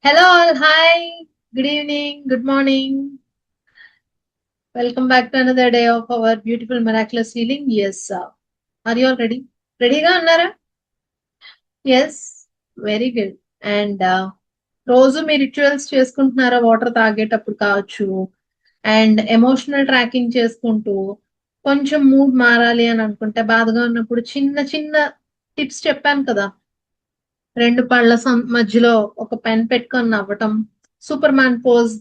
Hello all, hi, good evening, good morning. Welcome back to another day of our beautiful miraculous healing. Yes, are you all ready? రెడీగా ఉన్నారా? Yes, very good. And రోజు మీ rituals చేసుకుంటున్నారా? Water తాగేటప్పుడు కావచ్చు, and emotional tracking చేసుకుంటూ కొంచెం mood మారాలి అని అనుకుంటే, బాధగా ఉన్నప్పుడు చిన్న చిన్న టిప్స్ చెప్పాను కదా. రెండు పళ్ళ మధ్యలో ఒక పెన్ పెట్టుకొని నవ్వటం, సూపర్ మ్యాన్ పోజ్,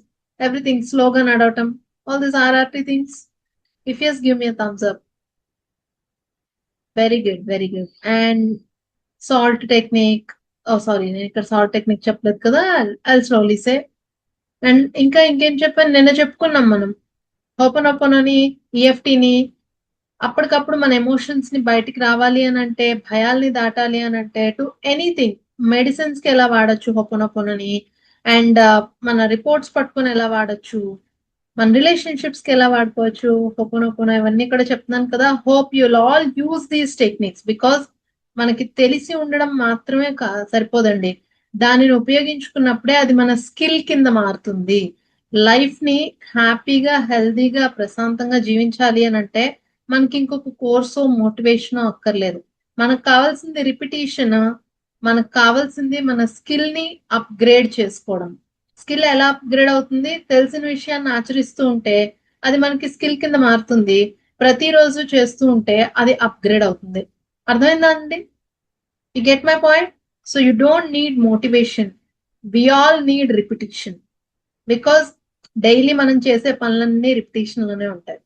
ఎవ్రీథింగ్ స్లోగా నడవటం, all this RRT things. If yes give me thumbs up. Very good, very good. And salt technique, oh sorry, నేను ఇక్కడ సాల్ట్ టెక్నిక్ చెప్పలేదు కదా, ఐ స్లోలీ సే. అండ్ ఇంకా ఇంకేం చెప్పాను, నిన్న చెప్పుకున్నాం మనం ఓపెన్ ఈఎఫ్టీని. అప్పటికప్పుడు మన ఎమోషన్స్ ని బయటికి రావాలి అని అంటే, భయాల్ని దాటాలి అని అంటే, టు ఎనీథింగ్, మెడిసిన్స్ కి ఎలా వాడచ్చు హొపనొపొనని, అండ్ మన రిపోర్ట్స్ పట్టుకొని ఎలా వాడచ్చు, మన రిలేషన్షిప్స్ కి ఎలా వాడుకోవచ్చు హొపనొపొన, ఇవన్నీ కూడా చెప్తున్నాను కదా. Hope you'll all use these techniques, because మనకి తెలిసి ఉండడం మాత్రమే సరిపోదండి. దానిని ఉపయోగించుకున్నప్పుడే అది మన స్కిల్ కింద మారుతుంది. లైఫ్ ని హ్యాపీగా, హెల్దీగా, ప్రశాంతంగా జీవించాలి అని అంటే మనకి ఇంకొక కోర్సు, మోటివేషన్ అక్కర్లేదు. మనకు కావాల్సింది రిపిటేషన్. మనకు కావాల్సింది మన స్కిల్ ని అప్గ్రేడ్ చేసుకోవడం. స్కిల్ ఎలా అప్గ్రేడ్ అవుతుంది? తెలిసిన విషయాన్ని ఆచరిస్తూ ఉంటే అది మనకి స్కిల్ కింద మారుతుంది. ప్రతిరోజు చేస్తూ ఉంటే అది అప్గ్రేడ్ అవుతుంది. అర్థమైందా అండి? You get my point? So you don't need motivation, we all need repetition. Because daily మనం చేసే పనులన్నీ రిపిటేషన్ లోనే ఉంటాయి.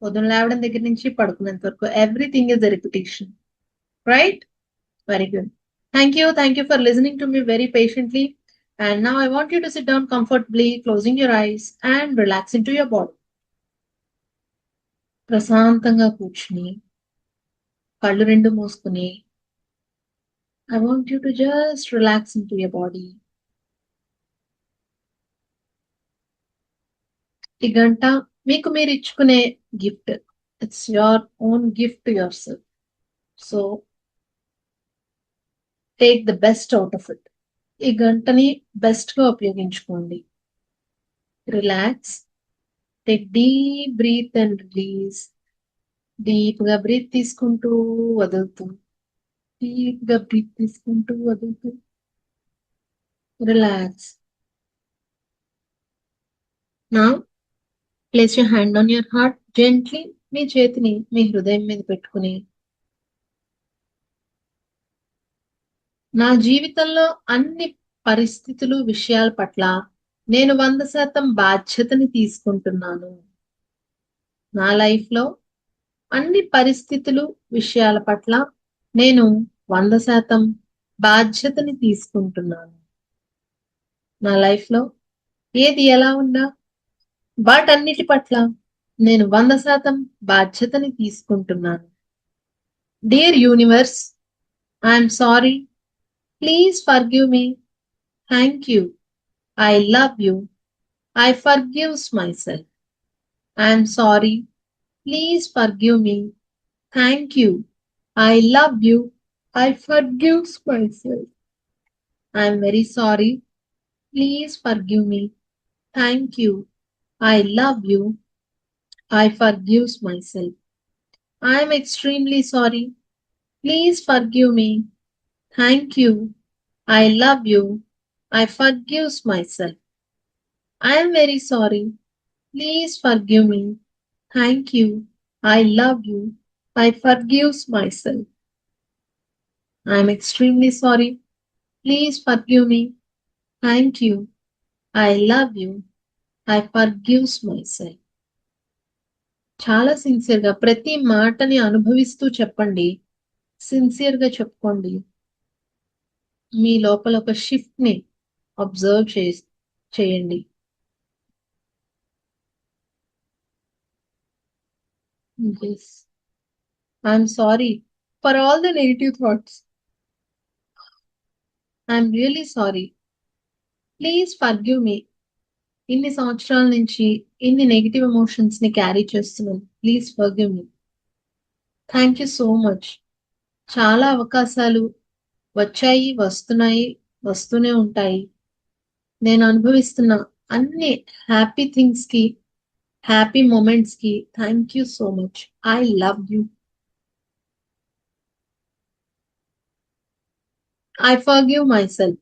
పొద్దున లేవడం దగ్గర నుంచి పడుకునేంత వరకు everything is a repetition, right? Very good. Thank you for listening to me very patiently. And now I want you to sit down comfortably, closing your eyes and relax into your body. ప్రశాంతంగా కూర్చుని కళ్ళు రెండు మూసుకుని, I want you to just relax into your body. ఈ గంట మీకు మీరు ఇచ్చుకునే gift. It's your own gift to yourself. So take the best out of it. ఈ గంటని బెస్ట్ గా ఉపయోగించుకోండి. Relax, take deep breath and release. Deep గా బ్రీత్ తీసుకుంటూ వదులుతూ, డీప్ గా బ్రీత్ తీసుకుంటూ వదులుతూ, రిలాక్స్. నా place your hand on your heart gently. మీ చేతిని మీ హృదయం మీద పెట్టుకుని, నా జీవితంలో అన్ని పరిస్థితులు, విషయాల పట్ల నేను 100% బాధ్యతని తీసుకుంటున్నాను. నా లైఫ్ లో అన్ని పరిస్థితులు, విషయాల పట్ల నేను 100% బాధ్యతని తీసుకుంటున్నాను. నా లైఫ్ లో ఏది ఎలా ఉన్నా వాటన్నిటి పట్ల నేను 100% బాధ్యతని తీసుకుంటున్నాను. Dear universe, I'm sorry, please forgive me, thank you, I love you, I forgives myself. I'm sorry, please forgive me, thank you, I love you, I forgives myself. I'm very sorry, please forgive me, thank you, I love you, I forgives myself. I'm extremely sorry, please forgive me, thank you, I love you, I forgives myself. I am very sorry. Please forgive me. Thank you. I love you. I forgives myself. I am extremely sorry. Please forgive me. Thank you. I love you. I forgives myself. చాలా sincere గా ప్రతి మాటని అనుభవిస్తూ చెప్పండి. Sincere గా చెప్పుకోండి. మీ లోపల ఒక షిఫ్ట్ ని అబ్జర్వ్ చేయండి. Yes. I'm sorry for all the negative thoughts. I'm really sorry. Please forgive మీ. ఇన్ని సంవత్సరాల నుంచి ఇన్ని నెగిటివ్ ఎమోషన్స్ ని క్యారీ చేస్తున్నాను. Please forgive me. Thank you so much. చాలా అవకాశాలు వచ్చాయి, వస్తున్నాయి, వస్తూనే ఉంటాయి. నేను అనుభవిస్తున్న అన్ని హ్యాపీ థింగ్స్ కి, హ్యాపీ మూమెంట్స్ కి thank you so much. I love you. I forgive my self.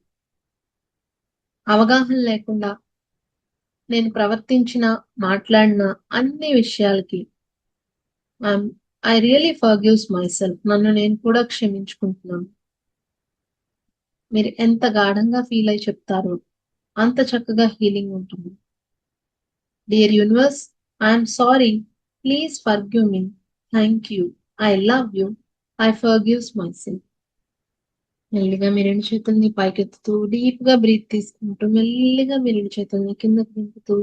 అవగాహన లేకుండా నేను ప్రవర్తించిన, మాట్లాడిన అన్ని విషయాలకి I really forgives my self. నన్ను నేను కూడా క్షమించుకుంటున్నాను. మీరు ఎంత గాఢంగా ఫీల్ అయి చెప్తారో అంత చక్కగా హీలింగ్ ఉంటుంది. Dear universe, I'm sorry, please forgive me, thank you, I love you, I forgives my self. మెల్లిగా మీ రెండు చేతుల్ని పైకెత్తుతూ డీప్ గా బ్రీత్ తీసుకుంటూ మెల్లిగా మీ రెండు చేతుల్ని కిందకి దింపుతూ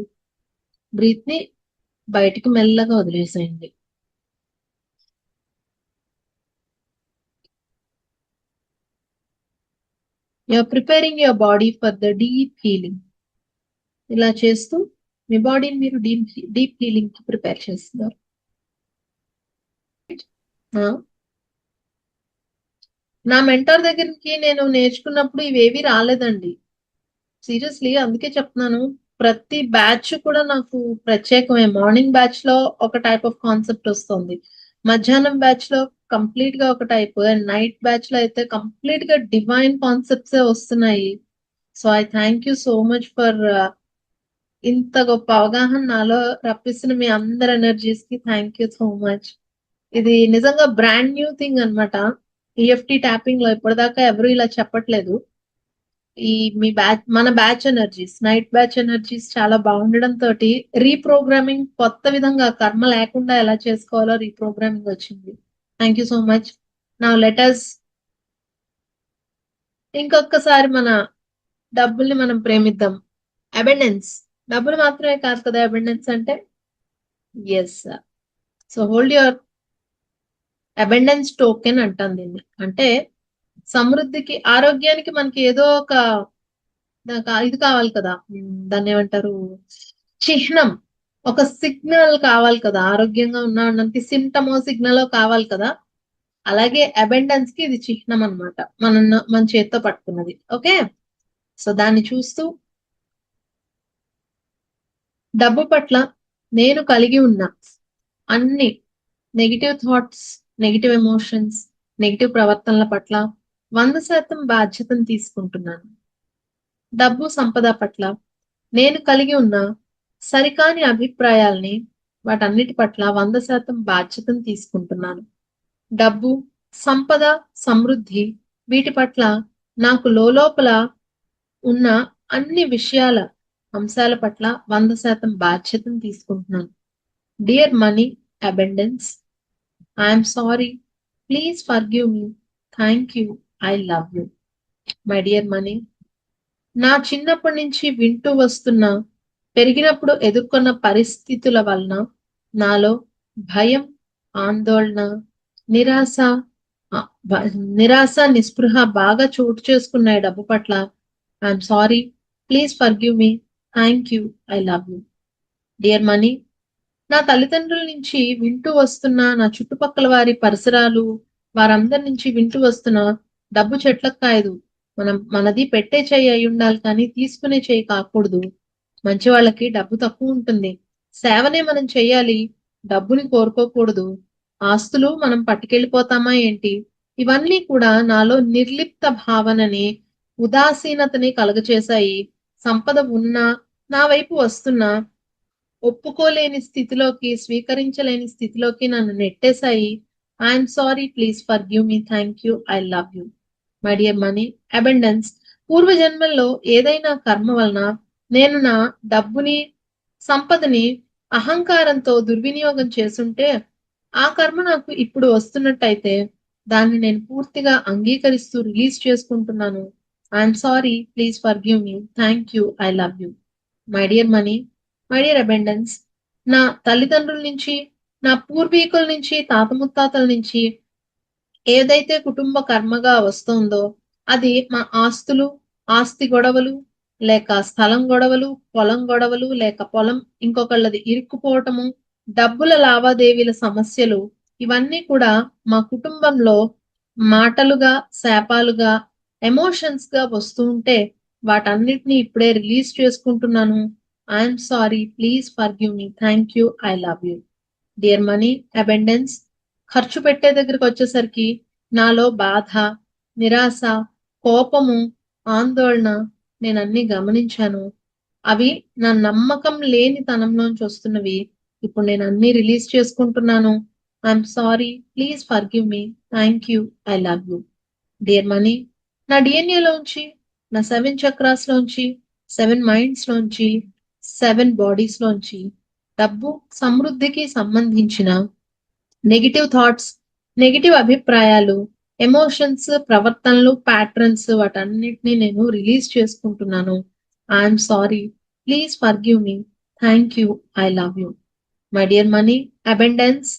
బ్రీత్ ని బయటికి మెల్లగా వదిలేసేయండి. You're preparing your body for the deep healing. ఇలా చేస్తూ మీ బాడీని మీరు డీప్ హీలింగ్ కి ప్రిపేర్ చేస్తున్నారు. నా మెంటర్ దగ్గరికి నేను నేర్చుకున్నప్పుడు ఇవేవి రాలేదండి. సీరియస్లీ అందుకే చెప్తున్నాను. ప్రతి బ్యాచ్ కూడా నాకు ప్రత్యేకమే. మార్నింగ్ బ్యాచ్ లో ఒక టైప్ ఆఫ్ కాన్సెప్ట్ వస్తుంది, మధ్యాహ్నం బ్యాచ్ లో కంప్లీట్ గా ఒక టైప్, అండ్ నైట్ బ్యాచ్ లో అయితే కంప్లీట్ గా డివైన్ కాన్సెప్ట్స్ వస్తున్నాయి. So I thank you so much for ఇంత గొప్ప అవగాహన నాలో రప్పిస్తున్న మీ అందరి ఎనర్జీస్ కి థ్యాంక్ యూ సో మచ్. ఇది నిజంగా బ్రాండ్ న్యూ థింగ్ అన్నమాట. ఈఎఫ్టి ట్యాపింగ్ లో ఇప్పటిదాకా ఎవరు ఇలా చెప్పట్లేదు. ఈ మీ బ్యాచ్, మన batch energies, night batch energies చాలా బాగుండడం తోటి రీప్రోగ్రామింగ్ కొత్త విధంగా కర్మ లేకుండా ఎలా చేసుకోవాలో రీప్రోగ్రామింగ్ వచ్చింది. Thank you so much. నా లెటర్స్ ఇంకొకసారి మన డబ్బుల్ని మనం ప్రేమిద్దాం. అబెండెన్స్, డబ్బులు మాత్రమే కాదు కదా అబెండెన్స్ అంటే. Yes. So hold your abundance token అంటాం దీన్ని. అంటే సమృద్ధికి, ఆరోగ్యానికి మనకి ఏదో ఒక ఇది కావాలి కదా, దాన్ని ఏమంటారు, చిహ్నం, ఒక సిగ్నల్ కావాలి కదా. ఆరోగ్యంగా ఉన్నాడానికి సిమ్టమో సిగ్నల్ కావాలి కదా. అలాగే అబెండెన్స్ కి ఇది చిహ్నం అన్నమాట, మన చేత్తో పట్టుకున్నది. ఓకే, సో దాన్ని చూస్తూ డబ్బు పట్ల నేను కలిగి ఉన్న అన్ని negative thoughts, negative emotions, negative ప్రవర్తనల పట్ల 100% బాధ్యతను తీసుకుంటున్నాను. డబ్బు సంపద పట్ల నేను కలిగి ఉన్న సరికాని అభిప్రాయాల్ని, వాటన్నిటి పట్ల 100% బాధ్యతను తీసుకుంటున్నాను. డబ్బు, సంపద, సమృద్ధి, వీటి పట్ల నాకు లోపల ఉన్న అన్ని విషయాల, అంశాల పట్ల 100% బాధ్యతను తీసుకుంటున్నాను. Dear money, abundance, I'm sorry, please forgive me, thank you, I love you. My dear money, నా చిన్నప్పటి నుంచి వింటూ వస్తున్న, పెరిగినప్పుడు ఎదుర్కొన్న పరిస్థితుల వలన నాలో భయం, ఆందోళన, నిరాశ, ఆ, నిరాశ, నిస్పృహ బాగా చోటు చేసుకున్నాయి డబ్బు పట్ల. I'm sorry, please forgive me, thank you, I love you. Dear money, నా తల్లిదండ్రుల నుంచి వింటూ వస్తున్న, నా చుట్టుపక్కల వారి పరిసరాలు, వారందరి నుంచి వింటూ వస్తున్న డబ్బు చెట్లకు కాయదు, మనది పెట్టే చెయ్యి అయి ఉండాలి కానీ తీసుకునే చెయ్యి కాకూడదు. మంచి వాళ్ళకి డబ్బు తక్కువ ఉంటుంది, సేవనే మనం చెయ్యాలి, డబ్బుని కోరుకోకూడదు, ఆస్తులు మనం పట్టుకెళ్ళిపోతామా ఏంటి, ఇవన్నీ కూడా నాలో నిర్లిప్త భావనని, ఉదాసీనతని కలుగచేశాయి. సంపద ఉన్నా, నా వైపు వస్తున్నా ఒప్పుకోలేని స్థితిలోకి, స్వీకరించలేని స్థితిలోకి నన్ను నెట్టేశాయి. I'm sorry, please forgive me, thank you, I love you. My dear money, abundance, పూర్వజన్మల్లో ఏదైనా కర్మ వలన నేను నా డబ్బుని, సంపదని అహంకారంతో దుర్వినియోగం చేసుంటే ఆ కర్మ నాకు ఇప్పుడు వస్తున్నట్టయితే దాన్ని నేను పూర్తిగా అంగీకరిస్తూ రిలీజ్ చేసుకుంటున్నాను. I'm sorry, please forgive me, thank you, I love you. My dear money, my dear abundance, నా తల్లిదండ్రుల నుంచి, నా పూర్వీకుల నుంచి, తాత ముత్తాతల నుంచి ఏదైతే కుటుంబ కర్మగా వస్తుందో అది మా ఆస్తులు, ఆస్తి గొడవలు, లేక స్థలం గొడవలు, పొలం గొడవలు, లేక పొలం ఇంకొకళ్ళది ఇరుక్కుపోవటము, డబ్బుల లావాదేవీల సమస్యలు, ఇవన్నీ కూడా మా కుటుంబంలో మాటలుగా, శాపాలుగా, ఎమోషన్స్ గా వస్తూ ఉంటే వాటన్నిటిని ఇప్పుడే రిలీజ్ చేసుకుంటున్నాను. I'm sorry, please forgive me, thank you, I love you. Dear money, abundance. ఖర్చు పెట్టే దగ్గరికి వచ్చేసరికి నాలో బాధ, నిరాశ, కోపము, ఆందోళన నేను అన్ని గమనించాను. అవి నా నమ్మకం లేని తనంలోంచి వస్తున్నవి. ఇప్పుడు నేను అన్ని రిలీజ్ చేసుకుంటున్నాను. I'm sorry, please forgive me, thank you, I love you. Dear money, నా డిఎన్ఏలోంచి, నా 7 చక్రాస్ లోంచి, 7 మైండ్స్ లోంచి, 7 బాడీస్ లోంచి డబ్బు సమృద్ధికి సంబంధించిన నెగిటివ్ థాట్స్, నెగిటివ్ అభిప్రాయాలు, ఎమోషన్స్, ప్రవర్తనలు, ప్యాటర్న్స్ వాటన్నిటిని నేను రిలీజ్ చేసుకుంటున్నాను. I'm sorry, please forgive me, thank you, I love you. My dear money, abundance.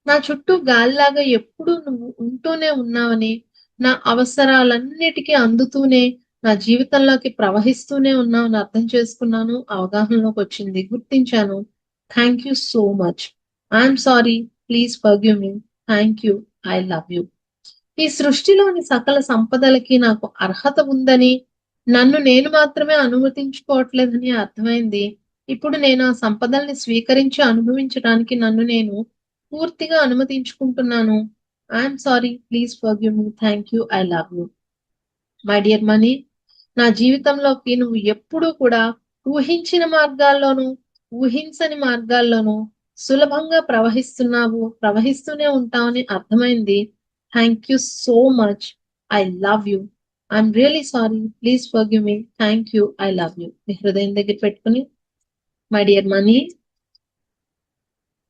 నా చుట్టూ గాలిలాగా ఎప్పుడూ నువ్వు ఉంటూనే ఉన్నావని, నా అవసరాలన్నిటికీ అందుతూనే, నా జీవితంలోకి ప్రవహిస్తూనే ఉన్నావని అర్థం చేసుకున్నాను, అవగాహనలోకి వచ్చింది, గుర్తించాను. Thank you so much. I'm sorry, please forgive me, thank you, I love you. ఈ సృష్టిలోని సకల సంపదలకి నాకు అర్హత ఉందని, నన్ను నేను మాత్రమే అనుమతించుకోవట్లేదని అర్థమైంది. ఇప్పుడు నేను ఆ సంపదల్ని స్వీకరించి అనుభవించడానికి నన్ను నేను పూర్తిగా అనుమతించుకుంటున్నాను. I'm sorry, please forgive me, thank you, I love you. My dear money, నా జీవితంలోకి నువ్వు ఎప్పుడూ కూడా ఊహించిన మార్గాల్లోనూ, ఊహించని మార్గాల్లోనూ సులభంగా ప్రవహిస్తున్నావు, ప్రవహిస్తూనే ఉంటావని అర్థమైంది. Thank you so much. I love you. I'm really sorry, please forgive me, thank you, I love you. మీ హృదయం దగ్గర పెట్టుకుని, my dear money,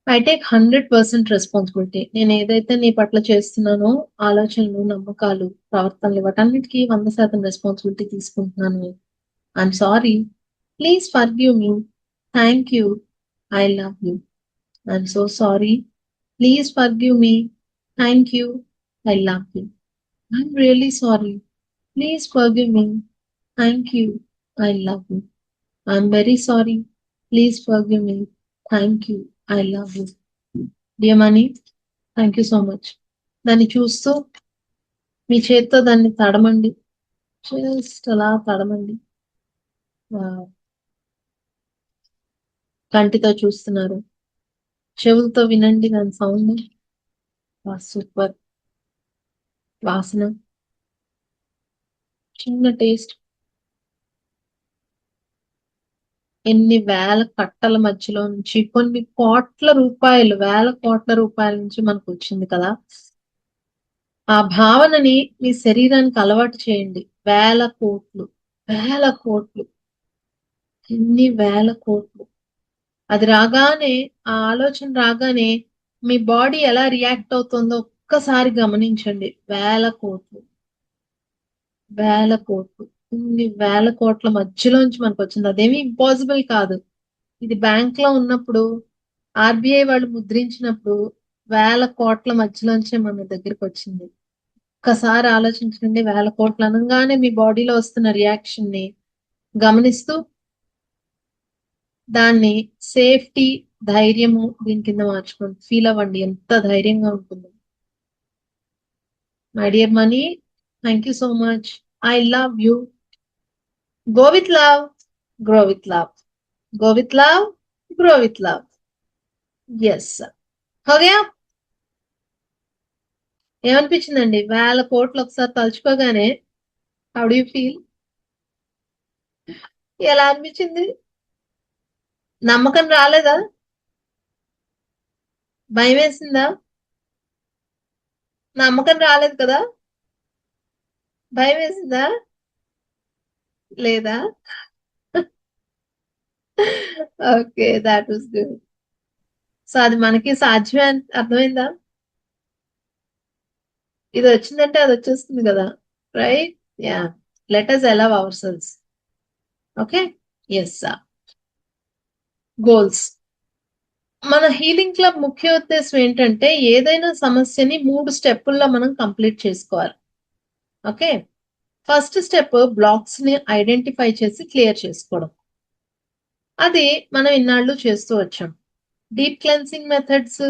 I take 100% responsibility. నేను ఏదైతే నీ పట్ల చేస్తున్నానో, ఆలోచనలు, నమ్మకాలు, ప్రవర్తనలు వాటన్నిటికీ 100% రెస్పాన్సిబిలిటీ తీసుకుంటున్నాను. I'm sorry, please forgive me, thank you, I love you. I'm so sorry, please forgive me, thank you, I love you. I'm really sorry, please forgive me, thank you, I love you. I'm very sorry, please forgive me, thank you, I love you. Dear money, thank you so much. దాన్ని చూస్తూ మీ చేత్తో దాన్ని తడమండి. Just అలా తడమండి. Wow. కంటితో చూస్తున్నారు, చెవులతో వినండి దాని సౌండ్. సూపర్. వాసన, చిన్న టేస్ట్. ఎన్ని వేల కట్టల మధ్యలో నుంచి కొన్ని కోట్ల రూపాయలు, వేల కోట్ల రూపాయల నుంచి మనకు వచ్చింది కదా. ఆ భావనని మీ శరీరానికి అలవాటు చేయండి. వేల కోట్లు, వేల కోట్లు, ఎన్ని వేల కోట్లు. అది రాగానే, ఆ ఆలోచన రాగానే మీ బాడీ ఎలా రియాక్ట్ అవుతుందో ఒక్కసారి గమనించండి. వేల కోట్లు, వేల కోట్లు, ఇన్ని వేల కోట్ల మధ్యలోంచి మనకు వచ్చింది. అదేమి ఇంపాసిబుల్ కాదు. ఇది బ్యాంక్ లో ఉన్నప్పుడు, ఆర్బీఐ వాళ్ళు ముద్రించినప్పుడు వేల కోట్ల మధ్యలోంచే మన దగ్గరికి వచ్చింది. ఒక్కసారి ఆలోచించండి. వేల కోట్లు అనగానే మీ బాడీలో వస్తున్న రియాక్షన్ ని గమనిస్తూ దాన్ని సేఫ్టీ, ధైర్యము దీని కింద మార్చుకోండి. ఫీల్ అవ్వండి ఎంత ధైర్యంగా ఉంటుందో. My dear money, thank you so much. I love you. Go with love, grow with love. Go with love, grow with love. Yes. Okay. ఏమనిపించిందండి వేల కోట్లు ఒకసారి తలుచుకోగానే? How do you feel? ఎలా అనిపించింది? నమ్మకం రాలేదా? భయం వేసిందా? నమ్మకం రాలేదు కదా? భయం వేసిందా? లేదా? Okay, that was good. So అది మనకి సాధ్యమే అని అర్థమైందా? ఇది వచ్చిందంటే అది వచ్చేస్తుంది కదా, right? Yeah. Let us allow ourselves. Okay. Yes. Goals. మన హీలింగ్ క్లబ్ ముఖ్య ఉద్దేశం ఏంటంటే ఏదైనా సమస్యని 3 స్టెప్పుల్లో మనం కంప్లీట్ చేసుకోవాలి. ఓకే. ఫస్ట్ స్టెప్ బ్లాక్స్ ని ఐడెంటిఫై చేసి క్లియర్ చేసుకోవడం. అది మనం ఇన్నాళ్ళు చేస్తూ వచ్చాం. డీప్ క్లెన్సింగ్ మెథడ్స్,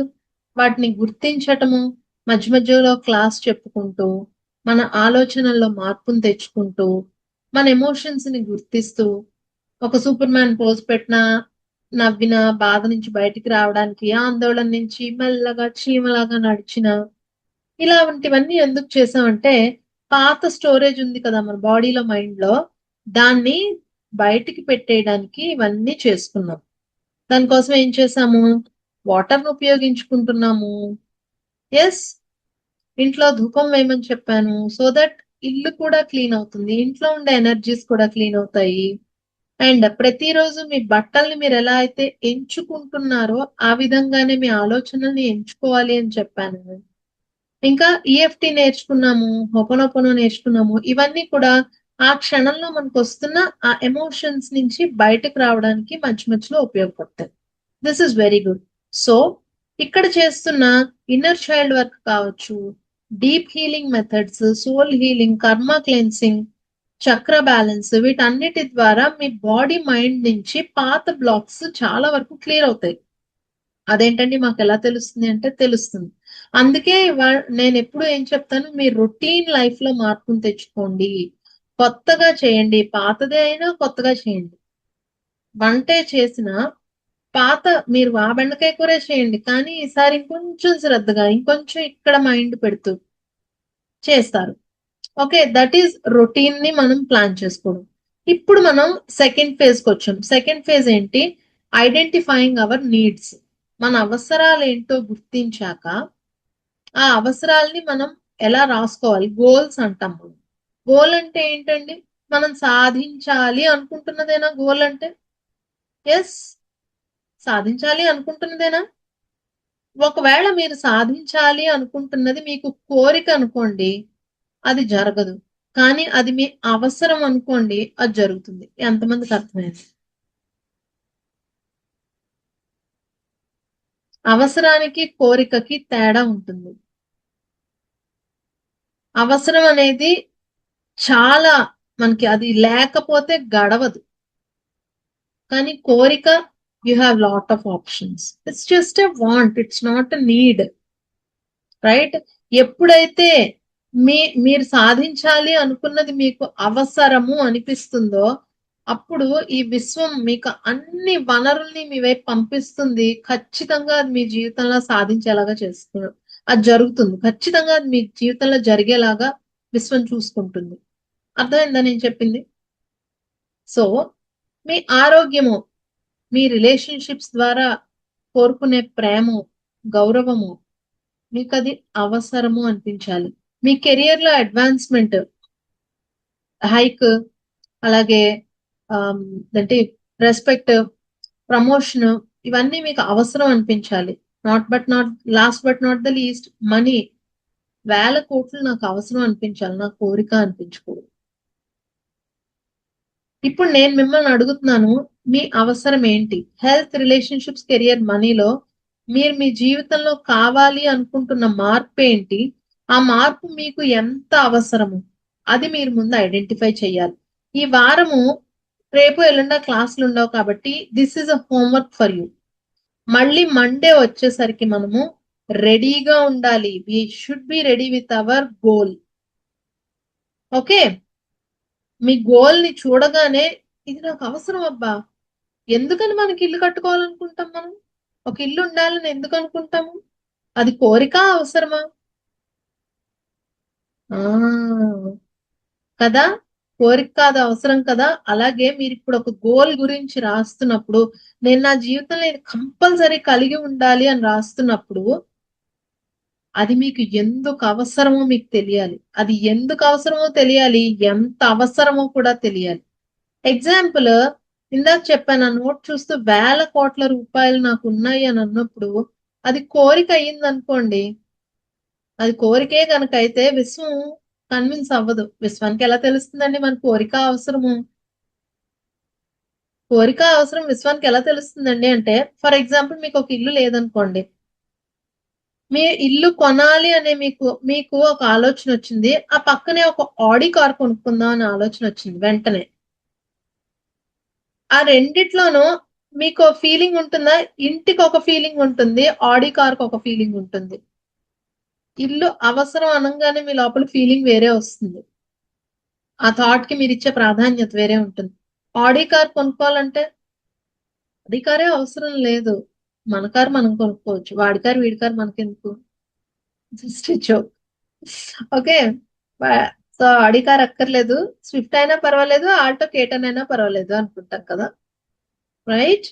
వాటిని గుర్తించటము, మధ్య మధ్యలో క్లాస్ చెప్పుకుంటూ, మన ఆలోచనల్లో మార్పును తెచ్చుకుంటూ, మన ఎమోషన్స్ ని గుర్తిస్తూ ఒక సూపర్ మ్యాన్ పోజ్ పెట్టినా నవ్విన బాధ నుంచి బయటికి రావడానికి ఆందోళన నుంచి మెల్లగా చీమలాగా నడిచిన ఇలాంటివన్నీ ఎందుకు చేసామంటే పాత స్టోరేజ్ ఉంది కదా మన బాడీలో మైండ్ లో దాన్ని బయటికి పెట్టేయడానికి ఇవన్నీ చేసుకున్నాం. దానికోసం ఏం చేసాము? వాటర్ ను ఉపయోగించుకుంటున్నాము. ఎస్, ఇంట్లో ధూపం వేయమని చెప్పాను. సో దట్ ఇల్లు కూడా క్లీన్ అవుతుంది. ఇంట్లో ఉండే ఎనర్జీస్ కూడా క్లీన్ అవుతాయి. అండ్ ప్రతిరోజు మీ బట్టల్ని మీరు ఎలా అయితే ఎంచుకుంటున్నారో ఆ విధంగానే మీ ఆలోచనల్ని ఎంచుకోవాలి అని చెప్పాను. ఇంకా ఈఎఫ్టి నేర్చుకున్నాము, హోపోనోపోనో నేర్చుకున్నాము. ఇవన్నీ కూడా ఆ క్షణంలో మనకు వస్తున్న ఆ ఎమోషన్స్ నుంచి బయటకు రావడానికి మధ్య మధ్యలో ఉపయోగపడతాయి. This is very good. So ఇక్కడ చేస్తున్న ఇన్నర్ చైల్డ్ వర్క్ కావచ్చు, deep healing methods, soul healing, karma cleansing, chakra balance, వీటన్నిటి ద్వారా మీ బాడీ మైండ్ నుంచి పాత బ్లాక్స్ చాలా వరకు క్లియర్ అవుతాయి. అదేంటండి మాకు ఎలా తెలుస్తుంది అంటే తెలుస్తుంది. అందుకే నేను ఎప్పుడు ఏం చెప్తాను, మీ రొటీన్ లైఫ్ లో మార్పును తెచ్చుకోండి. కొత్తగా చేయండి. పాతదే అయినా కొత్తగా చేయండి. వంటే చేసిన పాత మీరు ఆ బెండకాయ కూరే చేయండి. కానీ ఈసారి ఇంకొంచెం శ్రద్ధగా ఇంకొంచెం ఇక్కడ మైండ్ పెడుతూ చేస్తారు. ఓకే, దట్ ఈస్ రొటీన్ ని మనం ప్లాన్ చేసుకోవడం. ఇప్పుడు మనం సెకండ్ ఫేజ్ కి వచ్చాం. సెకండ్ ఫేజ్ ఏంటి? Identifying our needs. మన అవసరాలు ఏంటో గుర్తించాక ఆ అవసరాలని మనం ఎలా రాసుకోవాలి? గోల్స్ అంటాం మనం. గోల్ అంటే ఏంటండి? మనం సాధించాలి అనుకుంటున్నదేనా గోల్ అంటే? ఎస్, సాధించాలి అనుకుంటున్నదేనా? ఒకవేళ మీరు సాధించాలి అనుకుంటున్నది మీకు కోరిక అనుకోండి, అది జరగదు. కానీ అది మీ అవసరం అనుకోండి, అది జరుగుతుంది. ఎంతమందికి అర్థమైంది? అవసరానికి కోరికకి తేడా ఉంటుంది. అవసరం అనేది చాలా మనకి అది లేకపోతే గడవదు. కానీ కోరిక, you have lot of options. It's just a want, it's not a need. Right? ఎప్పుడైతే మీరు సాధించాలి అనుకున్నది మీకు అవసరము అనిపిస్తుందో అప్పుడు ఈ విశ్వం మీకు అన్ని వనరుల్ని మీ వైపు పంపిస్తుంది. ఖచ్చితంగా అది మీ జీవితంలో సాధించేలాగా చేస్తుంది. అది జరుగుతుంది. ఖచ్చితంగా అది మీ జీవితంలో జరిగేలాగా విశ్వం చూసుకుంటుంది. అర్థమైందా నేను చెప్పింది? సో మీ ఆరోగ్యము, మీ రిలేషన్షిప్స్ ద్వారా కోరుకునే ప్రేమ, గౌరవము మీకు అది అవసరము అనిపించాలి. మీ కెరియర్ లో అడ్వాన్స్మెంట్, హైక్, అలాగే అంటే రెస్పెక్ట్, ప్రమోషన్, ఇవన్నీ మీకు అవసరం అనిపించాలి. Not lost but not the least money. వేల కోట్లు నాకు అవసరం అనిపించాలి, నా కోరిక అనిపించకూడదు. ఇప్పుడు నేను మిమ్మల్ని అడుగుతున్నాను, మీ అవసరం ఏంటి? హెల్త్, రిలేషన్షిప్స్, కెరియర్, మనీలో మీరు మీ జీవితంలో కావాలి అనుకుంటున్న మార్పు ఏంటి? ఆ మార్పు మీకు ఎంత అవసరము? అది మీరు ముందు ఐడెంటిఫై చేయాలి. ఈ వారము రేపు ఎల్లుండా క్లాసులు ఉండవు కాబట్టి this is a homework for you. మళ్ళీ మండే వచ్చేసరికి మనము రెడీగా ఉండాలి. We should be ready with our goal. Okay, మీ గోల్ ని చూడగానే ఇది నాకు అవసరం అబ్బా. ఎందుకని మనకి ఇల్లు కట్టుకోవాలనుకుంటాం మనం? ఒక ఇల్లు ఉండాలని ఎందుకు అనుకుంటాము? అది కోరిక, అవసరమా? ఆ కదా, కోరిక కాదు, అవసరం కదా. అలాగే మీరు ఇప్పుడు ఒక గోల్ గురించి రాస్తున్నప్పుడు, నేను నా జీవితంలో ఇది కంపల్సరీ కలిగి ఉండాలి అని రాస్తున్నప్పుడు అది మీకు ఎందుకు అవసరమో మీకు తెలియాలి. అది ఎందుకు అవసరమో తెలియాలి, ఎంత అవసరమో కూడా తెలియాలి. ఎగ్జాంపుల్, ఇందాక చెప్పాను, ఆ నోట్ చూస్తూ వేల కోట్ల రూపాయలు నాకు ఉన్నాయి అని అన్నప్పుడు అది కోరిక అయ్యింది అనుకోండి. అది కోరికే కనుక అయితే విశ్వం కన్విన్స్ అవ్వదు. విశ్వానికి ఎలా తెలుస్తుందండి మన కోరిక అవసరము? కోరిక అవసరం విశ్వానికి ఎలా తెలుస్తుందండి అంటే, ఫర్ ఎగ్జాంపుల్ మీకు ఒక ఇల్లు లేదనుకోండి. మీ ఇల్లు కొనాలి అనే మీకు మీకు ఒక ఆలోచన వచ్చింది. ఆ పక్కనే ఒక ఆడి కార్ కొనుక్కుందాం అనే ఆలోచన వచ్చింది వెంటనే. ఆ రెండిట్లోనూ మీకు ఫీలింగ్ ఉంటుందా? ఇంటికి ఒక ఫీలింగ్ ఉంటుంది. ఆడి కార్‌కి ఒక ఫీలింగ్ ఉంటుంది. ఇల్లు అవసరం అనంగానే మీ లోపల ఫీలింగ్ వేరే వస్తుంది. ఆ థాట్ కి మీరు ఇచ్చే ప్రాధాన్యత వేరే ఉంటుంది. ఆడి కార్ కొనుక్కోవాలంటే ఆడి కారే అవసరం లేదు. మన కారు మనం కొనుక్కోవచ్చు. వాడి కారు వీడి కారు మనకెందుకు? Just joke. Okay. So Audi car అక్కర్లేదు. స్విఫ్ట్ అయినా పర్వాలేదు, ఆల్టో కేటన్ అయినా పర్వాలేదు అనుకుంటాం కదా, రైట్?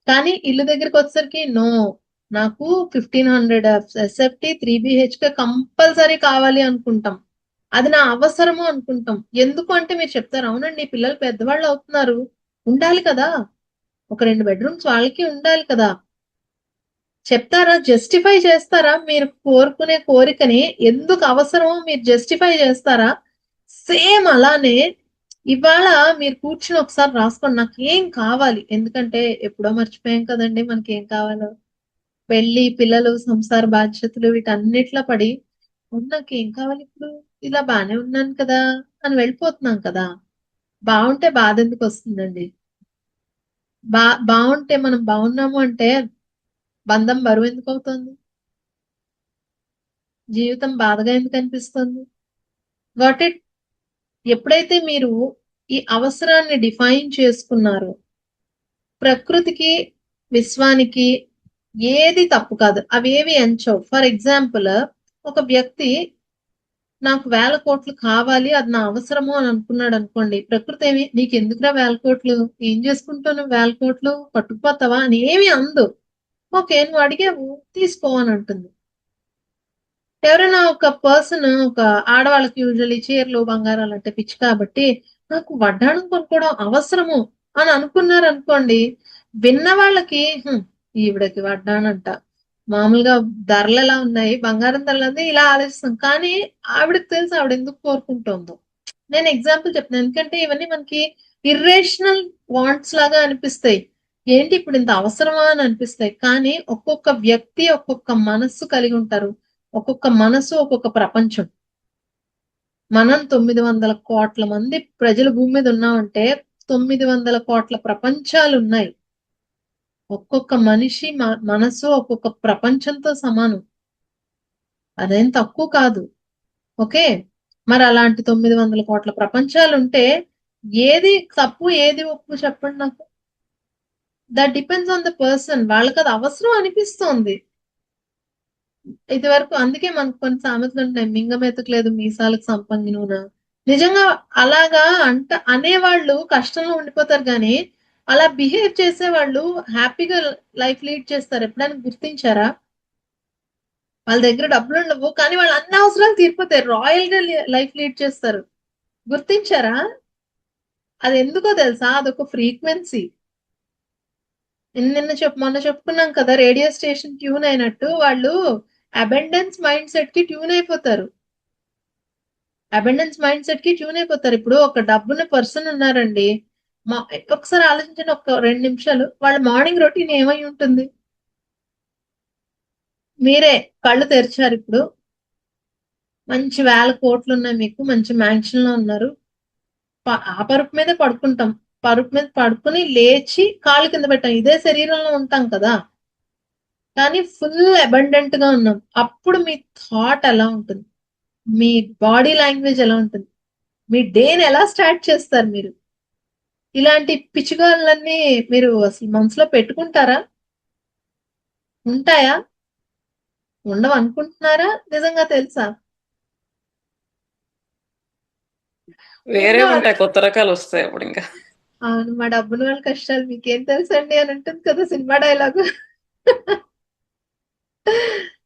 కానీ ఇల్లు దగ్గరికి వచ్చేసరికి నో, నాకు 1500 ఎస్ఎఫ్టి 3 BHK కంపల్సరీ కావాలి అనుకుంటాం. అది నా అవసరము అనుకుంటాం. ఎందుకు అంటే మీరు చెప్తారు, అవునండి పిల్లలు పెద్దవాళ్ళు అవుతున్నారు, ఉండాలి కదా, ఒక 2 బెడ్రూమ్స్ వాళ్ళకి ఉండాలి కదా. చెప్తారా? జస్టిఫై చేస్తారా? మీరు కోరుకునే కోరికని ఎందుకు అవసరమో మీరు జస్టిఫై చేస్తారా? సేమ్ అలానే ఇవాళ మీరు కూర్చుని ఒకసారి రాసుకోండి, నాకు ఏం కావాలి. ఎందుకంటే ఎప్పుడో మర్చిపోయాం కదండి మనకి ఏం కావాలో. పెళ్లి, పిల్లలు, సంసార బాధ్యతలు వీటన్నిటిలో పడి నాకు ఏం కావాలి ఇప్పుడు, ఇలా బానే ఉన్నాను కదా అని వెళ్ళిపోతున్నాం కదా. బాగుంటే బాధ ఎందుకు వస్తుందండి? బాగుంటే మనం బాగున్నాము అంటే బంధం బరువు ఎందుకు అవుతుంది? జీవితం బాధగా ఎందుకు అనిపిస్తుంది? Got it? ఎప్పుడైతే మీరు ఈ అవసరాన్ని డిఫైన్ చేసుకున్నారో, ప్రకృతికి, విశ్వానికి ఏది తప్పు కాదు, అవేవి ఎంచవు. ఫర్ ఎగ్జాంపుల్, ఒక వ్యక్తి నాకు 1000 కోట్లు కావాలి, అది నా అవసరము అని అనుకున్నాడు అనుకోండి, ప్రకృతి ఏమి నీకు ఎందుకురా 1000 కోట్లు, ఏం చేసుకుంటావు నువ్వు 1000 కోట్లు, పట్టుకుపోతావా అని ఏమి అందు. ఓకే, నువ్వు అడిగావు, తీసుకో అని అంటుంది. ఎవరైనా ఒక పర్సన్, ఒక ఆడవాళ్ళకి యూజువల్లీ చీరలు, బంగారాలు అంటే పిచ్చి కాబట్టి నాకు వడ్డాణం కొనుక్కోవడం అవసరము అని అనుకున్నారు అనుకోండి, విన్న వాళ్ళకి ఈవిడకి వడ్డాణంట, మామూలుగా ధరలు ఎలా ఉన్నాయి, బంగారం ధరలు ఉంది, ఇలా ఆలోచిస్తాం. కానీ ఆవిడకి తెలుసు ఆవిడ ఎందుకు కోరుకుంటుందో. నేను ఎగ్జాంపుల్ చెప్తున్నాను, ఎందుకంటే ఇవన్నీ మనకి ఇర్రేషనల్ వాంట్స్ లాగా అనిపిస్తాయి. ఏంటి ఇప్పుడు ఇంత అవసరమా అని అనిపిస్తాయి. కానీ ఒక్కొక్క వ్యక్తి ఒక్కొక్క మనస్సు కలిగి ఉంటారు. ఒక్కొక్క మనసు ఒక్కొక్క ప్రపంచం. మనం 900 కోట్ల మంది ప్రజలు భూమి మీద ఉన్నామంటే 900 కోట్ల ప్రపంచాలు ఉన్నాయి. ఒక్కొక్క మనిషి మనసు ఒక్కొక్క ప్రపంచంతో సమానం. అదేం తక్కువ కాదు. ఓకే. మరి అలాంటి 900 కోట్ల ప్రపంచాలు ఉంటే ఏది తప్పు ఏది ఒప్పు చెప్పండి నాకు. That depends on the person. వాళ్ళకి అది అవసరం అనిపిస్తోంది. ఇది వరకు అందుకే మనకు కొన్ని సామెతలు ఉంటాయి, మింగ మెతకలేదు మీసాలకు సంపంగి నూనె. నిజంగా అలాగా అనేవాళ్ళు కష్టంలో ఉండిపోతారు కానీ అలా బిహేవ్ చేసే వాళ్ళు హ్యాపీగా లైఫ్ లీడ్ చేస్తారు. ఎప్పుడైనా గుర్తించారా? వాళ్ళ దగ్గర డబ్బులు ఉండవు కానీ వాళ్ళు అన్ని అవసరాలు తీరిపోతాయి, రాయల్ గా లైఫ్ లీడ్ చేస్తారు. గుర్తించారా? అది ఎందుకో తెలుసా? అదొక ఫ్రీక్వెన్సీ. మొన్న చెప్పుకున్నాం కదా, రేడియో స్టేషన్ ట్యూన్ అయినట్టు వాళ్ళు అబెండెన్స్ మైండ్ సెట్ కి ట్యూన్ అయిపోతారు. ఇప్పుడు ఒక డబ్బున్న పర్సన్ ఉన్నారండి, మా ఒకసారి ఆలోచించండి, ఒక 2 నిమిషాలు వాళ్ళ మార్నింగ్ రొటీన్ ఏమై ఉంటుంది? మీరే కళ్ళు తెరిచారు ఇప్పుడు, మంచి 1000 కోట్లు ఉన్నాయి మీకు, మంచి మ్యాన్షన్ లో ఉన్నారు. ఆ పరుపు మీదే పడుకుంటాం. పరుపు మీద పడుకుని లేచి కాళ్ళు కింద పెట్టాం, ఇదే శరీరంలో ఉంటాం కదా, కానీ ఫుల్ అబండెంట్ గా ఉన్నాం. అప్పుడు మీ థాట్ ఎలా ఉంటుంది? మీ బాడీ లాంగ్వేజ్ ఎలా ఉంటుంది? మీ డేని ఎలా స్టార్ట్ చేస్తారు మీరు? ఇలాంటి పిచ్చిగాళ్ళన్నీ మీరు అసలు మనసులో పెట్టుకుంటారా? ఉంటాయా? ఉండవు అనుకుంటున్నారా? నిజంగా తెలుసా? వేరే ఉండవు. ఉంటాయి, కొత్త రకాలు వస్తాయి అప్పుడు ఇంకా. అవును, మా డబ్బున వాళ్ళ కష్టాలు మీకేం తెలుసండి అని ఉంటుంది కదా సినిమా డైలాగు.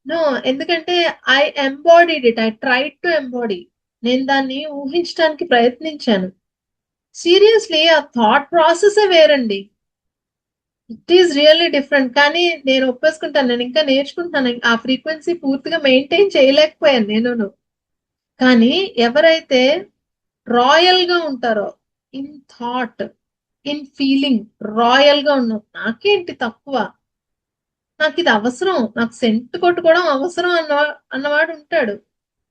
నో, ఎందుకంటే I embodied it, I tried to embody. నేను దాన్ని ఊహించడానికి ప్రయత్నించాను. సీరియస్లీ ఆ థాట్ ప్రాసెస్ వేరండి. It is really different. కానీ నేను ఒప్పేసుకుంటాను, నేను ఇంకా నేర్చుకుంటాను, ఆ ఫ్రీక్వెన్సీ పూర్తిగా మెయింటైన్ చేయలేకపోయాను నేను. కానీ ఎవరైతే రాయల్ గా ఉంటారో, in thought, in feeling, royal గా ఉన్నాం, నాకేంటి తక్కువ, నాకు ఇది అవసరం, నాకు సెంట్ కొట్టుకోవడం అవసరం అన్నవాడు ఉంటాడు.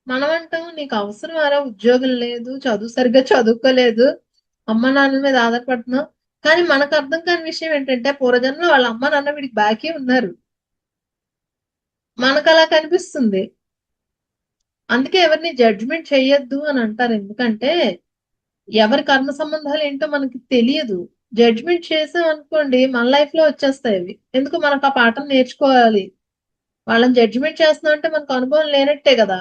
మనం అంటాం, నీకు అవసరం అరా, ఉద్యోగం లేదు, చదువు సరిగ్గా చదువుకోలేదు, అమ్మ నాన్నల మీద ఆధారపడుతున్నావు. కానీ మనకు అర్థం కాని విషయం ఏంటంటే పూర్వజన్మలో వాళ్ళ అమ్మ నాన్న వీడికి బాకీ ఉన్నారు. మనకు అలా కనిపిస్తుంది. అందుకే ఎవరిని జడ్జ్మెంట్ చేయొద్దు అని అంటారు. ఎందుకంటే ఎవరి కర్మ సంబంధాలు ఏంటో మనకి తెలియదు. జడ్జ్మెంట్ చేసాం అనుకోండి మన లైఫ్ లో వచ్చేస్తాయి అవి. ఎందుకు మనకు ఆ పాఠం నేర్చుకోవాలి. వాళ్ళని జడ్జిమెంట్ చేస్తున్నాం అంటే మనకు అనుభవం లేనట్టే కదా.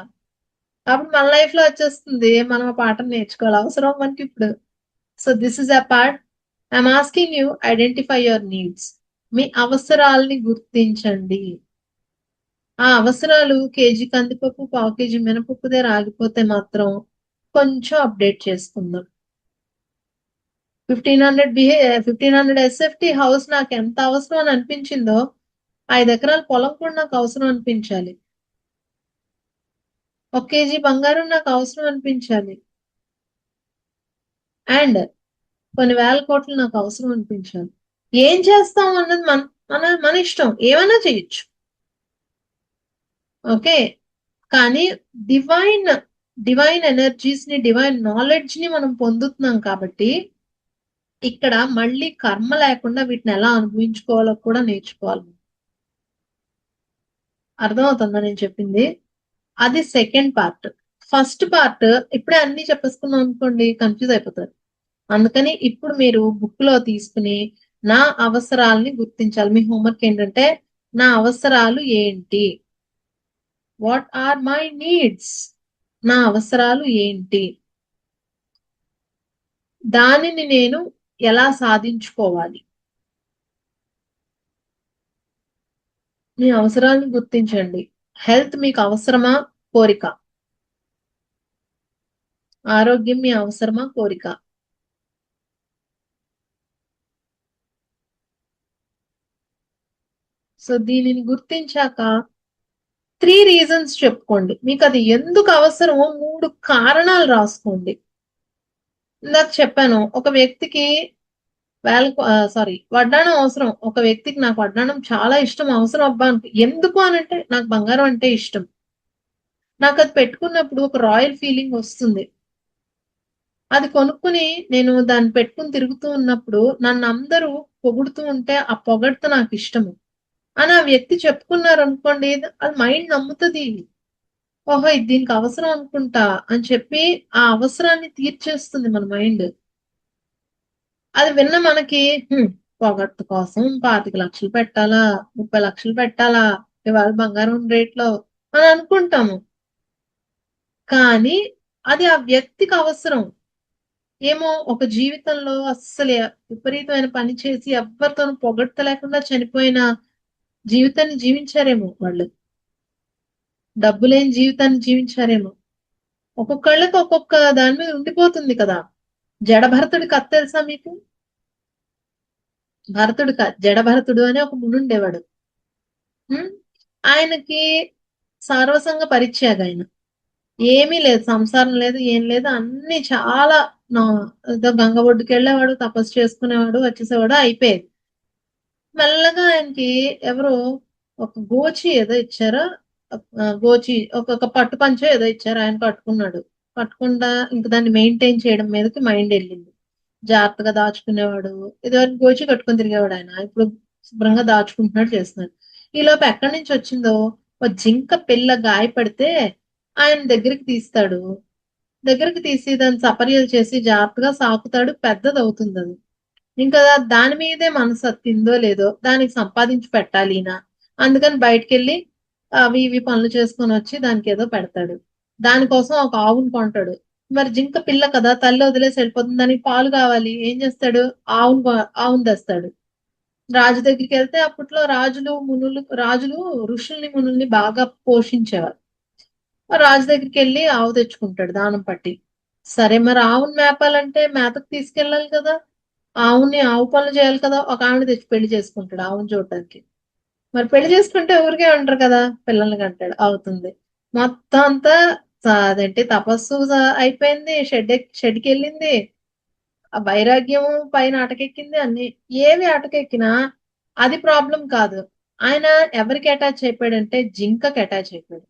అప్పుడు మన లైఫ్ లో వచ్చేస్తుంది. మనం ఆ పాఠం నేర్చుకోవాలి. అవసరం మనకి ఇప్పుడు. So this is a part. I'm asking you identify your needs. మీ అవసరాలని గుర్తించండి. ఆ అవసరాలు కేజీ కందిపప్పు, పావు కేజీ మినపప్పు దగ్గర ఆగిపోతే మాత్రం కొంచెం అప్డేట్ చేసుకుందాం. 1500 ఎస్ఎఫ్టీ హౌస్ నాకు ఎంత అవసరం అని అనిపించిందో 5 ఎకరాల పొలం కూడా నాకు అవసరం అనిపించాలి. 1 కేజీ బంగారం నాకు అవసరం అనిపించాలి. అండ్ కొన్ని వేల కోట్లు నాకు అవసరం అనిపించాలి. ఏం చేస్తాం అన్నది మన మన మన ఇష్టం. ఏమైనా చేయొచ్చు. ఓకే. కానీ డివైన్ డివైన్ ఎనర్జీస్ ని, డివైన్ నాలెడ్జ్ ని మనం పొందుతున్నాం కాబట్టి ఇక్కడ మళ్ళీ కర్మ లేకుండా వీటిని ఎలా అనుభవించుకోవాలో కూడా నేర్చుకోవాలి. అర్థమవుతుందా నేను చెప్పింది? అది సెకండ్ పార్ట్. ఫస్ట్ పార్ట్ ఇప్పుడే అన్ని చెప్పేసుకున్నాం అనుకోండి కన్ఫ్యూజ్ అయిపోతారు. అందుకని ఇప్పుడు మీరు బుక్ లో తీసుకుని నా అవసరాలని గుర్తించాలి. మీ హోంవర్క్ ఏంటంటే నా అవసరాలు ఏంటి? What are my needs? నా అవసరాలు ఏంటి? దానిని నేను ఎలా సాధించుకోవాలి? మీ అవసరాలను గుర్తించండి. హెల్త్ మీకు అవసరమా? కోరిక. ఆరోగ్యం మీ అవసరమా? కోరిక. సో దీనిని గుర్తించాక 3 రీజన్స్ చెప్పుకోండి. మీకు అది ఎందుకు అవసరమో 3 కారణాలు రాసుకోండి. ఇందాక చెప్పాను ఒక వ్యక్తికి వడ్డాణం అవసరం. ఒక వ్యక్తికి నాకు వడ్డాణం చాలా ఇష్టం, అవసరం అబ్బా ఎందుకు అనంటే నాకు బంగారం అంటే ఇష్టం. నాకు అది పెట్టుకున్నప్పుడు ఒక రాయల్ ఫీలింగ్ వస్తుంది. అది కొనుక్కుని నేను దాన్ని పెట్టుకుని తిరుగుతూ ఉన్నప్పుడు నన్ను అందరూ పొగుడుతూ ఉంటే ఆ పొగడ్త నాకు ఇష్టము అని ఆ వ్యక్తి చెప్పుకున్నారు అనుకోండి, అది మైండ్ నమ్ముతుంది. ఓహో ఇది దీనికి అవసరం అనుకుంటా అని చెప్పి ఆ అవసరాన్ని తీర్చేస్తుంది మన మైండ్. అది విన్న మనకి పొగట్టు కోసం 25 లక్షలు పెట్టాలా, 30 లక్షలు పెట్టాలా ఇవాళ బంగారం రేట్లో అని అనుకుంటాము. కానీ అది ఆ వ్యక్తికి అవసరం. ఏమో ఒక జీవితంలో అస్సలు విపరీతమైన పని చేసి ఎవ్వరితోనూ పొగడ్తలేకుండా చనిపోయిన జీవితాన్ని జీవించారేమో వాళ్ళు. డబ్బు లేని జీవితాన్ని జీవించారేమో. ఒక్కొక్కళ్ళకి ఒక్కొక్క దాని మీద ఉండిపోతుంది కదా. జడభరతుడి కథ తెలుసా మీకు? భరతుడు కాదు, జడభరతుడు అని ఒక మునుండేవాడు. ఉమ్, ఆయనకి సార్వసంగ పరిత్యాగ ఆయన. ఏమీ లేదు, సంసారం లేదు, ఏం లేదు, అన్ని చాలా ఏదో గంగ ఒడ్డుకి వెళ్ళేవాడు, తపస్సు చేసుకునేవాడు, వచ్చేసేవాడు, అయిపోయేది. మెల్లగా ఆయనకి ఎవరో ఒక గోచి ఏదో ఇచ్చారో, గోచి ఒక పట్టు పంచో ఏదో ఇచ్చారు, ఆయన కట్టుకున్నాడు. కట్టకుండా ఇంక దాన్ని మెయింటైన్ చేయడం మీదకి మైండ్ వెళ్ళింది. జాగ్రత్తగా దాచుకునేవాడు. ఇదివరకు గోచి కట్టుకొని తిరిగేవాడు ఆయన. ఇప్పుడు శుభ్రంగా దాచుకుంటున్నాడు, చేస్తున్నాడు. ఈలోపు ఎక్కడి నుంచి వచ్చిందో ఒక జింక పిల్ల గాయపడితే ఆయన దగ్గరికి తీస్తాడు. దగ్గరికి తీసి దాన్ని సపర్యలు చేసి జాగ్రత్తగా సాకుతాడు, పెద్దది అవుతుంది అది. ఇంకా దాని మీదే మనసు తిందో లేదో దానికి సంపాదించి పెట్టాలి ఈయన. అందుకని బయటికి వెళ్ళి అవి ఇవి పనులు చేసుకొని వచ్చి దానికి ఏదో పెడతాడు. దానికోసం ఒక ఆవును కొంటాడు. మరి జింక పిల్ల కదా, తల్లి వదిలేసి వెళ్ళిపోతుంది, దానికి పాలు కావాలి. ఏం చేస్తాడు? ఆవును తెస్తాడు. రాజు దగ్గరికి వెళ్తే అప్పట్లో రాజులు ఋషుల్ని మునుల్ని బాగా పోషించేవారు. రాజు దగ్గరికి వెళ్ళి ఆవు తెచ్చుకుంటాడు దానం పట్టి. సరే మరి ఆవును మేపాలంటే మేతకు తీసుకెళ్ళాలి కదా. ఆవు పనులు చేయాలి కదా. ఒక ఆవిడ తెచ్చి పెళ్లి చేసుకుంటాడు ఆవును చూడటానికి. మరి పెళ్లి చేసుకుంటే ఊరికే ఉంటారు కదా, పిల్లల్ని కంటాడు, అవుతుంది. మొత్తం అంతా అదేంటి తపస్సు అయిపోయింది. షెడ్కి వెళ్ళింది. ఆ వైరాగ్యం పైన అటకెక్కింది. అన్ని ఏవి అటకెక్కినా అది ప్రాబ్లం కాదు. ఆయన ఎవరికి అటాచ్ అయిపోయాడంటే జింకకి అటాచ్ అయిపోయాడు.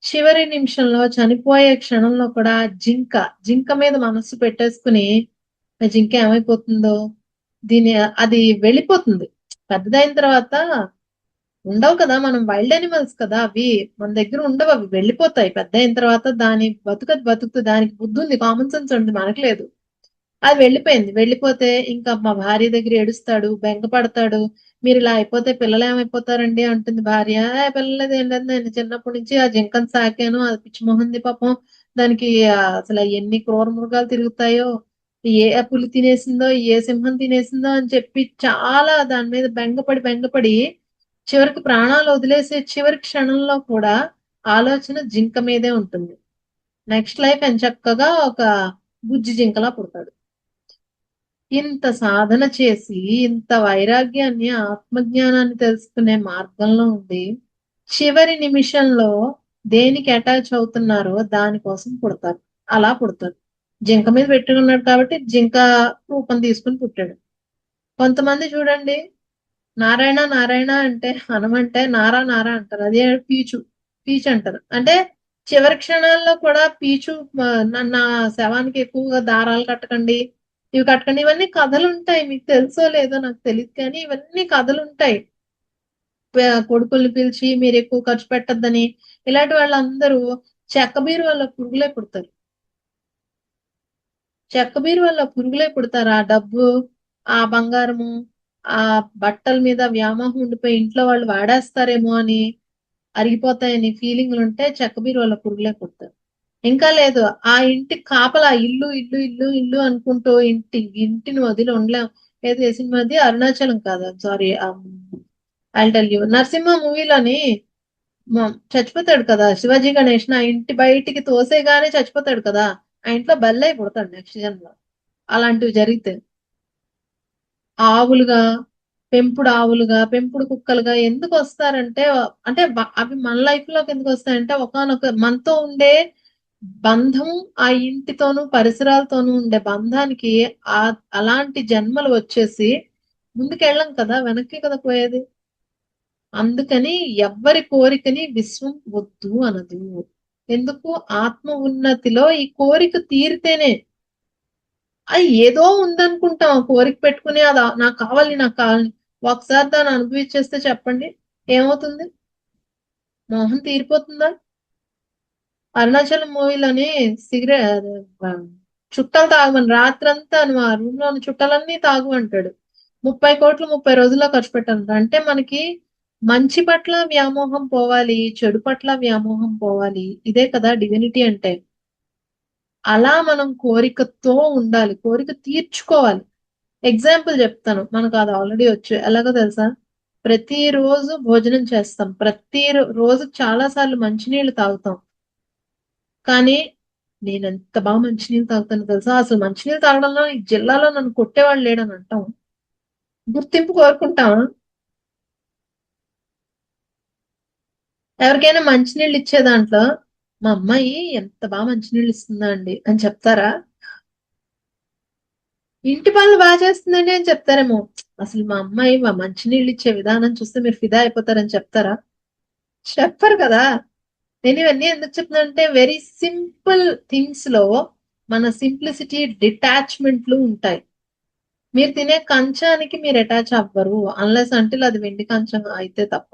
చివరి నిమిషంలో చనిపోయే క్షణంలో కూడా జింక మీద మనస్సు పెట్టేసుకుని ఆ జింక ఏమైపోతుందో అది వెళ్ళిపోతుంది. పెద్దదైన తర్వాత ఉండవు కదా, మనం వైల్డ్ యానిమల్స్ కదా అవి. మన దగ్గర ఉండవు, అవి వెళ్ళిపోతాయి పెద్ద అయిన తర్వాత. దాని బతుకది బతుకుతూ, దానికి బుద్ధి ఉంది, కామన్ సెన్స్ ఉంది, మనకు లేదు. అది వెళ్ళిపోయింది. వెళ్ళిపోతే ఇంకా మా భార్య దగ్గర ఏడుస్తాడు, బెంగ పడతాడు. మీరు ఇలా అయిపోతే పిల్లలు ఏమైపోతారండి అంటుంది భార్య. పిల్లలది ఏంటంటే నేను చిన్నప్పటి నుంచి ఆ జింకను సాకాను, అది పిచ్చి మొహంది పాపం. దానికి అసలు ఎన్ని క్రూర మృగాలు తిరుగుతాయో, ఏ పులి తినేసిందో, ఏ సింహం తినేసిందో అని చెప్పి చాలా దాని మీద బెంగపడి బెంగపడి చివరికి ప్రాణాలు వదిలేసే చివరి క్షణంలో కూడా ఆలోచన జింక మీదే ఉంటుంది. నెక్స్ట్ లైఫ్ ఎంచక్కగా ఒక బుజ్జి జింకలా పుడతాడు. ఇంత సాధన చేసి, ఇంత వైరాగ్యాన్ని, ఆత్మజ్ఞానాన్ని తెలుసుకునే మార్గంలో ఉండి, చివరి నిమిషంలో దేనికి అటాచ్ అవుతున్నారో దానికోసం పుడతారు. అలా పుడతారు. జింక మీద పెట్టుకున్నాడు కాబట్టి జింక రూపం తీసుకుని పుట్టాడు. కొంతమంది చూడండి, నారాయణ నారాయణ అంటే హనుమంటే నారా నారా అంటారు. అదే పీచు పీచు అంటారు. అంటే చివరి క్షణాల్లో కూడా పీచు నా శవానికి ఎక్కువగా దారాలు కట్టకండి, ఇవి కట్టకండి, ఇవన్నీ కథలు ఉంటాయి. మీకు తెలుసో లేదో నాకు తెలియదు కానీ ఇవన్నీ కథలు ఉంటాయి. కొడుకుల్ని పిలిచి మీరు ఎక్కువ ఖర్చు పెట్టద్దని. ఇలాంటి వాళ్ళందరూ చెక్క బీరువాలో పురుగులే పుడతారు. చెక్క బీరువాలో పురుగులే పుడతారు. ఆ డబ్బు, ఆ బంగారము, ఆ బట్టల మీద వ్యామోహం ఉండిపోయి ఇంట్లో వాళ్ళు వాడేస్తారేమో అని, అరిగిపోతాయని ఫీలింగ్లు ఉంటే చెక్క బీరువాలో పురుగులే పుడతారు. ఇంకా లేదు, ఆ ఇంటి కాపలా ఇల్లు ఇల్లు ఇల్లు ఇల్లు అనుకుంటూ ఇంటిని వదిలి ఉండలేం. ఏది ఏ సినిమాది, అరుణాచలం కాదు, sorry, I tell you, Narasimha మూవీలోని చచ్చిపోతాడు కదా శివాజీ గణేష్, ఆ ఇంటి బయటికి తోసేగానే చచ్చిపోతాడు కదా. ఆ ఇంట్లో బల్లై పుడతాడు నెక్స్ట్ జన్మలో. అలాంటివి జరిగితే ఆవులుగా, పెంపుడు ఆవులుగా, పెంపుడు కుక్కలుగా ఎందుకు వస్తారంటే, అంటే అవి మన లైఫ్ లోకి ఎందుకు వస్తాయంటే ఒకానొక మనతో ఉండే బంధం, ఆ ఇంటితోనూ పరిసరాలతోనూ ఉండే బంధానికి ఆ అలాంటి జన్మలు వచ్చేసి ముందుకెళ్ళం కదా, వెనక్కి కదా పోయేది. అందుకని ఎవ్వరి కోరికని విశ్వం వద్దు అనదు. ఎందుకు? ఆత్మ ఉన్నతిలో ఈ కోరిక తీరితేనే. అది ఏదో ఉందనుకుంటాం ఆ కోరిక పెట్టుకుని, అది నాకు కావాలి నాకు కావాలి. ఒకసారి దాన్ని అనుభవించేస్తే చెప్పండి ఏమవుతుంది? మోహం తీరిపోతుందా? అరుణాచలం మూవీలోని సిగరెట్, చుట్టాలు తాగమని రాత్రంతా నువ్వు ఆ రూమ్ లో ఉన్న చుట్టాలన్నీ తాగు అంటాడు. 30 కోట్లు 30 రోజుల్లో ఖర్చు పెట్టాలంట. అంటే మనకి మంచి పట్ల వ్యామోహం పోవాలి, చెడు పట్ల వ్యామోహం పోవాలి. ఇదే కదా డివినిటీ అంటే. అలా మనం కోరికతో ఉండాలి, కోరిక తీర్చుకోవాలి. ఎగ్జాంపుల్ చెప్తాను, మనకు అది ఆల్రెడీ వచ్చు. ఎలాగో తెలుసా? ప్రతిరోజు భోజనం చేస్తాం, రోజు చాలా సార్లు మంచినీళ్ళు తాగుతాం. కానీ నేను ఎంత బాగా మంచినీళ్ళు తాగుతానో తెలుసా? అసలు మంచినీళ్ళు తాగడంలో ఈ జిల్లాలో నన్ను కొట్టేవాళ్ళు లేడని అంటాం. గుర్తింపు కోరుకుంటాం. ఎవరికైనా మంచినీళ్ళు ఇచ్చే దాంట్లో మా అమ్మాయి ఎంత బాగా మంచినీళ్ళు ఇస్తుందా అండి అని చెప్తారా? ఇంటి పనులు బాగా చేస్తుందండి అని చెప్తారేమో. అసలు మా అమ్మాయి మా మంచినీళ్ళు ఇచ్చే విధానం చూస్తే మీరు ఫిదా అయిపోతారని చెప్తారా? చెప్పరు కదా. నేను ఇవన్నీ ఎందుకు చెప్తున్నానంటే వెరీ సింపుల్ థింగ్స్ లో మన సింప్లిసిటీ, డిటాచ్మెంట్లు ఉంటాయి. మీరు తినే కంచానికి మీరు అటాచ్ అవ్వరు అన్లెస్ అంటిల్ అది వెండి కంచం అయితే తప్ప.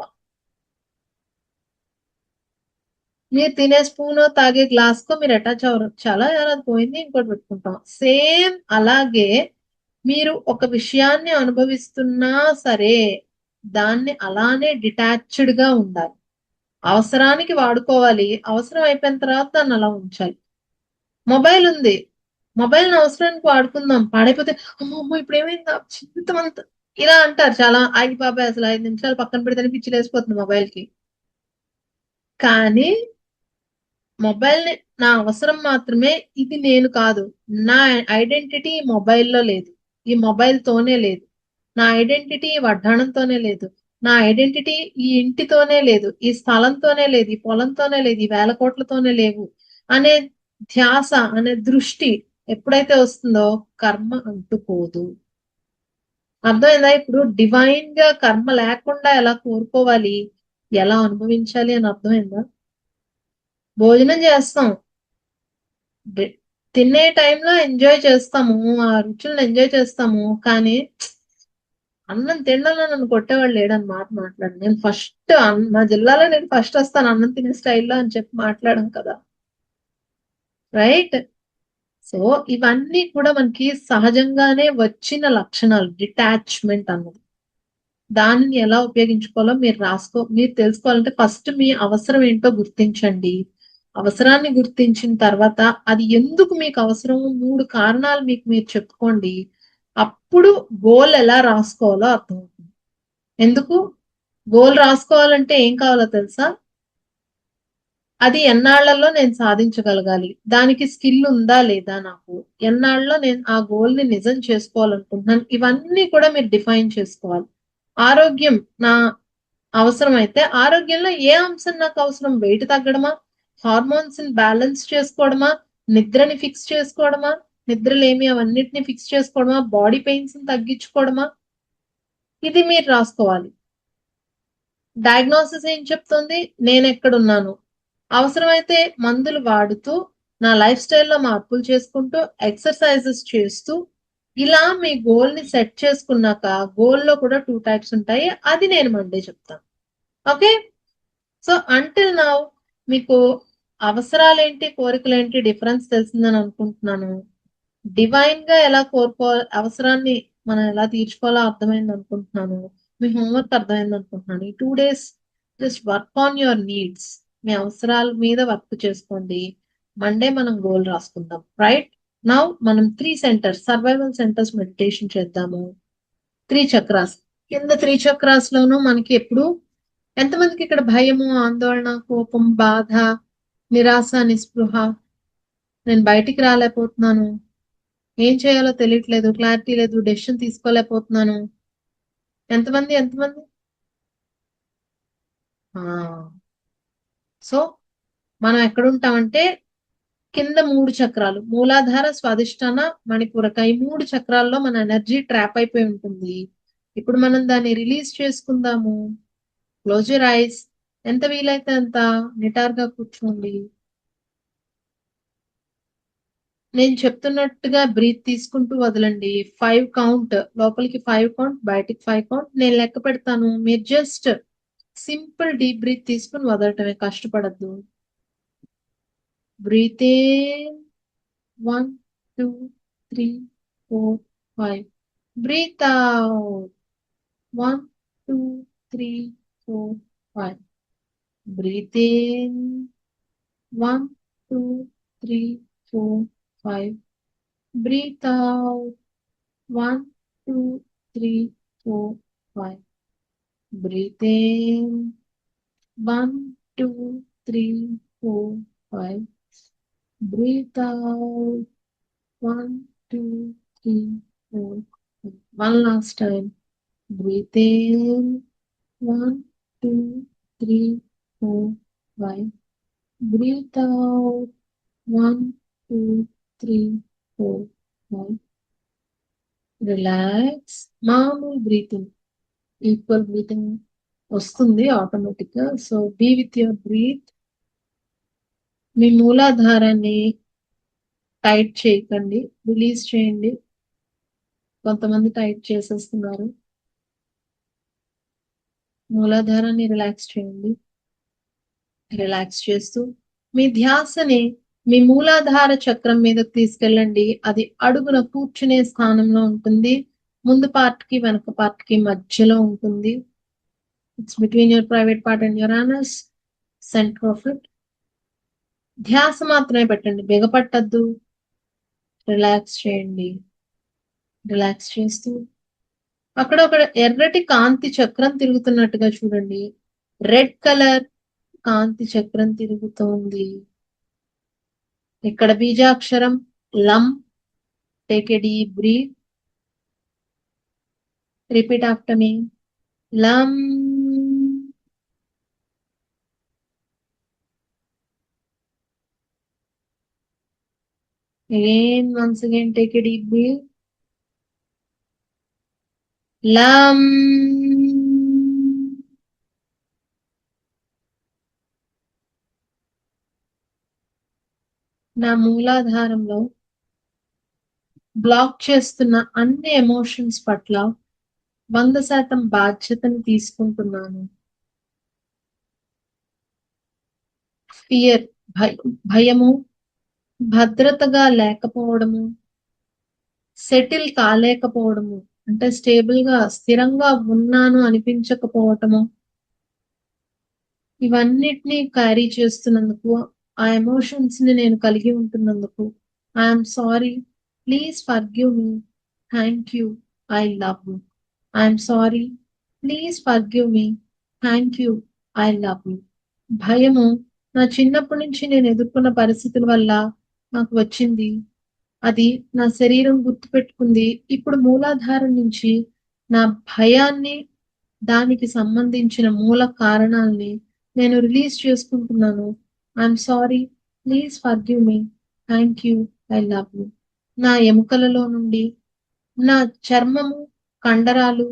మీరు తినే స్పూన్, తాగే గ్లాస్ కో మీరు అటాచ్ అవ్వరు. చాలా అది పోయింది ఇంకోటి పెట్టుకుంటాం. సేమ్ అలాగే మీరు ఒక విషయాన్ని అనుభవిస్తున్నా సరే దాన్ని అలానే డిటాచ్డ్ గా ఉండాలి. అవసరానికి వాడుకోవాలి, అవసరం అయిపోయిన తర్వాత దాన్ని అలా ఉంచాలి. మొబైల్ ఉంది, మొబైల్ అవసరానికి వాడుకుందాం, పాడైపోతే అమ్మో అమ్మో ఇప్పుడు ఏమైందా జీవితం అంతా ఇలా అంటారు చాలా. అయ్యి బాబాయ్ అసలు 5 నిమిషాలు పక్కన పెడితేనే పిచ్చి లేసిపోతుంది మొబైల్ కి. కానీ మొబైల్ నా అవసరం మాత్రమే, ఇది నేను కాదు. నా ఐడెంటిటీ మొబైల్లో లేదు, ఈ మొబైల్ తోనే లేదు. నా ఐడెంటిటీ ఈ వడ్డాణంతోనే లేదు, నా ఐడెంటిటీ ఈ ఇంటితోనే లేదు, ఈ స్థలంతోనే లేదు, ఈ పొలంతోనే లేదు, ఈ వేల కోట్లతోనే లేవు అనే ధ్యాస, అనే దృష్టి ఎప్పుడైతే వస్తుందో కర్మ అంటుకోదు. అర్థమైందా? ఇప్పుడు డివైన్ గా కర్మ లేకుండా ఎలా కోరుకోవాలి, ఎలా అనుభవించాలి అని అర్థమైందా? భోజనం చేస్తాం, తినే టైంలో ఎంజాయ్ చేస్తాము, ఆ రుచులను ఎంజాయ్ చేస్తాము. కానీ అన్నం తినడంలో నన్ను కొట్టేవాళ్ళు లేడని మాట మాట్లాడు. నేను ఫస్ట్ మా జిల్లాలో నేను ఫస్ట్ వస్తాను అన్నం తినే స్టైల్లో అని చెప్పి మాట్లాడాం కదా. రైట్. సో ఇవన్నీ కూడా మనకి సహజంగానే వచ్చిన లక్షణాలు, డిటాచ్మెంట్ అన్నది. దానిని ఎలా ఉపయోగించుకోవాలో మీరు తెలుసుకోవాలంటే ఫస్ట్ మీ అవసరం ఏంటో గుర్తించండి. అవసరాన్ని గుర్తించిన తర్వాత అది ఎందుకు మీకు అవసరమో 3 కారణాలు మీకు మీరు చెప్పుకోండి. అప్పుడు గోల్ ఎలా రాసుకోవాలో అర్థమవుతుంది. ఎందుకు? గోల్ రాసుకోవాలంటే ఏం కావాలో తెలుసా? అది ఎన్నాళ్లలో నేను సాధించగలగాలి? దానికి స్కిల్ ఉందా లేదా నాకు? ఎన్నాళ్ళలో నేను ఆ గోల్‌ని నిజం చేసుకోవాలనుకుంటున్నాను? ఇవన్నీ కూడా మీరు డిఫైన్ చేసుకోవాలి. ఆరోగ్యం నా అవసరమైతే ఆరోగ్యంలో ఏ అంశం నాకు అవసరం? వెయిట్ తగ్గడమా? హార్మోన్స్‌ని బ్యాలెన్స్ చేసుకోవడమా? నిద్రని ఫిక్స్ చేసుకోవడమా? నిద్రలేమి అవన్నిటిని ఫిక్స్ చేసుకోవడమా? బాడీ పెయిన్స్‌ని తగ్గించుకోవడమా? ఇది మీరు రాసుకోవాలి. డయాగ్నోసిస్ ఏం చెప్తుంది? నేనెక్కడున్నాను? అవసరమైతే మందులు వాడుతూ, నా లైఫ్ స్టైల్‌లో మార్పులు చేసుకుంటూ, ఎక్సర్‌సైజెస్ చేస్తూ, ఇలా మీ గోల్‌ని సెట్ చేసుకున్నాక, గోల్‌లో కూడా 2 టైప్స్ ఉంటాయి. అది నేను మండే చెప్తాను. ఓకే. సో, అంటిల్ నౌ మీకు అవసరాలేంటి, కోరికలేంటి డిఫరెన్స్ తెలిసిందని అనుకుంటున్నాను. డివైన్‌గా ఎలా అవసరాన్ని మనం ఎలా తీర్చుకోవాలో అర్థమైందనుకుంటున్నాను. మీ హోంవర్క్ అర్థమైందనుకుంటున్నాను. ఈ 2 days just work on your needs. మీ అవసరాల మీద వర్క్ చేసుకోండి. మండే మనం గోల్ రాసుకుందాం. రైట్? నౌ మనం 3 సెంటర్స్, సర్వైవల్ సెంటర్స్ మెడిటేషన్ చేద్దాము. 3 చక్రాస్. కింద 3 చక్రాస్‌లోనూ మనకి ఎప్పుడు ఎంతమందికి ఇక్కడ భయము, ఆందోళన, కోపం, బాధ, నిరాశ, నిస్పృహ, నేను బయటికి రాలేకపోతున్నాను. ఏం చేయాలో తెలియట్లేదు. క్లారిటీ లేదు. డెసిషన్ తీసుకోలేకపోతున్నాను. ఎంతమంది? ఎంతమంది? ఆ! సో, మనం ఎక్కడుంటామంటే కింద 3 చక్రాలు. మూలాధార, స్వాదిష్టాన, మణిపూరక. ఈ 3 చక్రాల్లో మన ఎనర్జీ ట్రాప్ అయిపోయి ఉంటుంది. ఇప్పుడు మనం దాన్ని రిలీజ్ చేసుకుందాము. Close your eyes. ఎంత వీలైతే అంత నిటారుగా కూర్చోండి. నేను చెప్తున్నట్టుగా బ్రీత్ తీసుకుంటూ వదలండి. 5 కౌంట్. లోపలికి 5 కౌంట్, బయటికి 5 కౌంట్. నేను లెక్క పెడతాను. మీరు జస్ట్ సింపుల్ డీప్ బ్రీత్ తీసుకొని వదలటమే. కష్టపడద్దు. Breath in 1, 2, 3, 4, 5. Breathe out 1, 2, 3, 4, 5. Breathe in 1, 2, 3, 4, 5. Breathe out 1, 2, 3, 4, 5. Breathe in 1, 2, 3, 4, 5. Breathe out 1, 2, 3, 4, 5. One last time. Breathe in 1, 2, 3, 4, 5. Breathe out 1, 2, 3, 4, 5. Relax. మామూలు బ్రీతింగ్. ఈక్వల్ బ్రీతింగ్ వస్తుంది ఆటోమేటిక్‌గా. So, be with your breath. మీ మూలాధారాన్ని tight చేయకండి. Release చేయండి. కొంతమంది టైట్ చేసేస్తున్నారు. మూలాధారాన్ని relax చేయండి. రిలాక్స్ చేస్తూ మీ ధ్యాసని మీ మూలాధార చక్రం మీదకి తీసుకెళ్ళండి. అది అడుగున కూర్చునే స్థానంలో ఉంటుంది. ముందు పార్ట్‌కి, వెనక పార్ట్‌కి మధ్యలో ఉంటుంది. It's between your private part and your anus. Centre of it. ధ్యాస మాత్రమే పెట్టండి. బిగపట్టద్దు. రిలాక్స్ చేయండి. రిలాక్స్ చేస్తూ అక్కడ ఒక ఎర్రటి కాంతి చక్రం తిరుగుతున్నట్టుగా చూడండి. రెడ్ కలర్ కాంతి చక్రం తిరుగుతోంది. ఇక్కడ బీజాక్షరం లం. Take a deep breath. Repeat after me. లం. Again, once again, take a deep breath. Lam. నా మూలాధారంలో బ్లాక్ చేస్తున్న అన్ని ఎమోషన్స్ పట్ల 100% బాధ్యతను తీసుకుంటున్నాను. ఫియర్, భయము, భద్రతగా లేకపోవడము, సెటిల్ కాలేకపోవడము, అంటే స్టేబుల్గా స్థిరంగా ఉన్నాను అనిపించకపోవటము, ఇవన్నిటిని క్యారీ చేస్తున్నందుకు, ఆ ఎమోషన్స్ ని నేను కలిగి ఉంటున్నందుకు I'm sorry, please forgive me, thank you, I love you. I'm sorry, please forgive me, thank you, I love you. భయము నా చిన్నప్పటి నుంచి నేను ఎదుర్కొన్న పరిస్థితుల వల్ల నాకు వచ్చింది. అది నా శరీరం గుర్తుపెట్టుకుంది. ఇప్పుడు మూలాధారం నుంచి నా భయాన్ని, దానికి సంబంధించిన మూల కారణాల్ని నేను రిలీజ్ చేసుకుంటున్నాను. I'm sorry, please forgive me, thank you, I love you. నా ఎముకలలో నుండి, నా చర్మము, కండరాలు,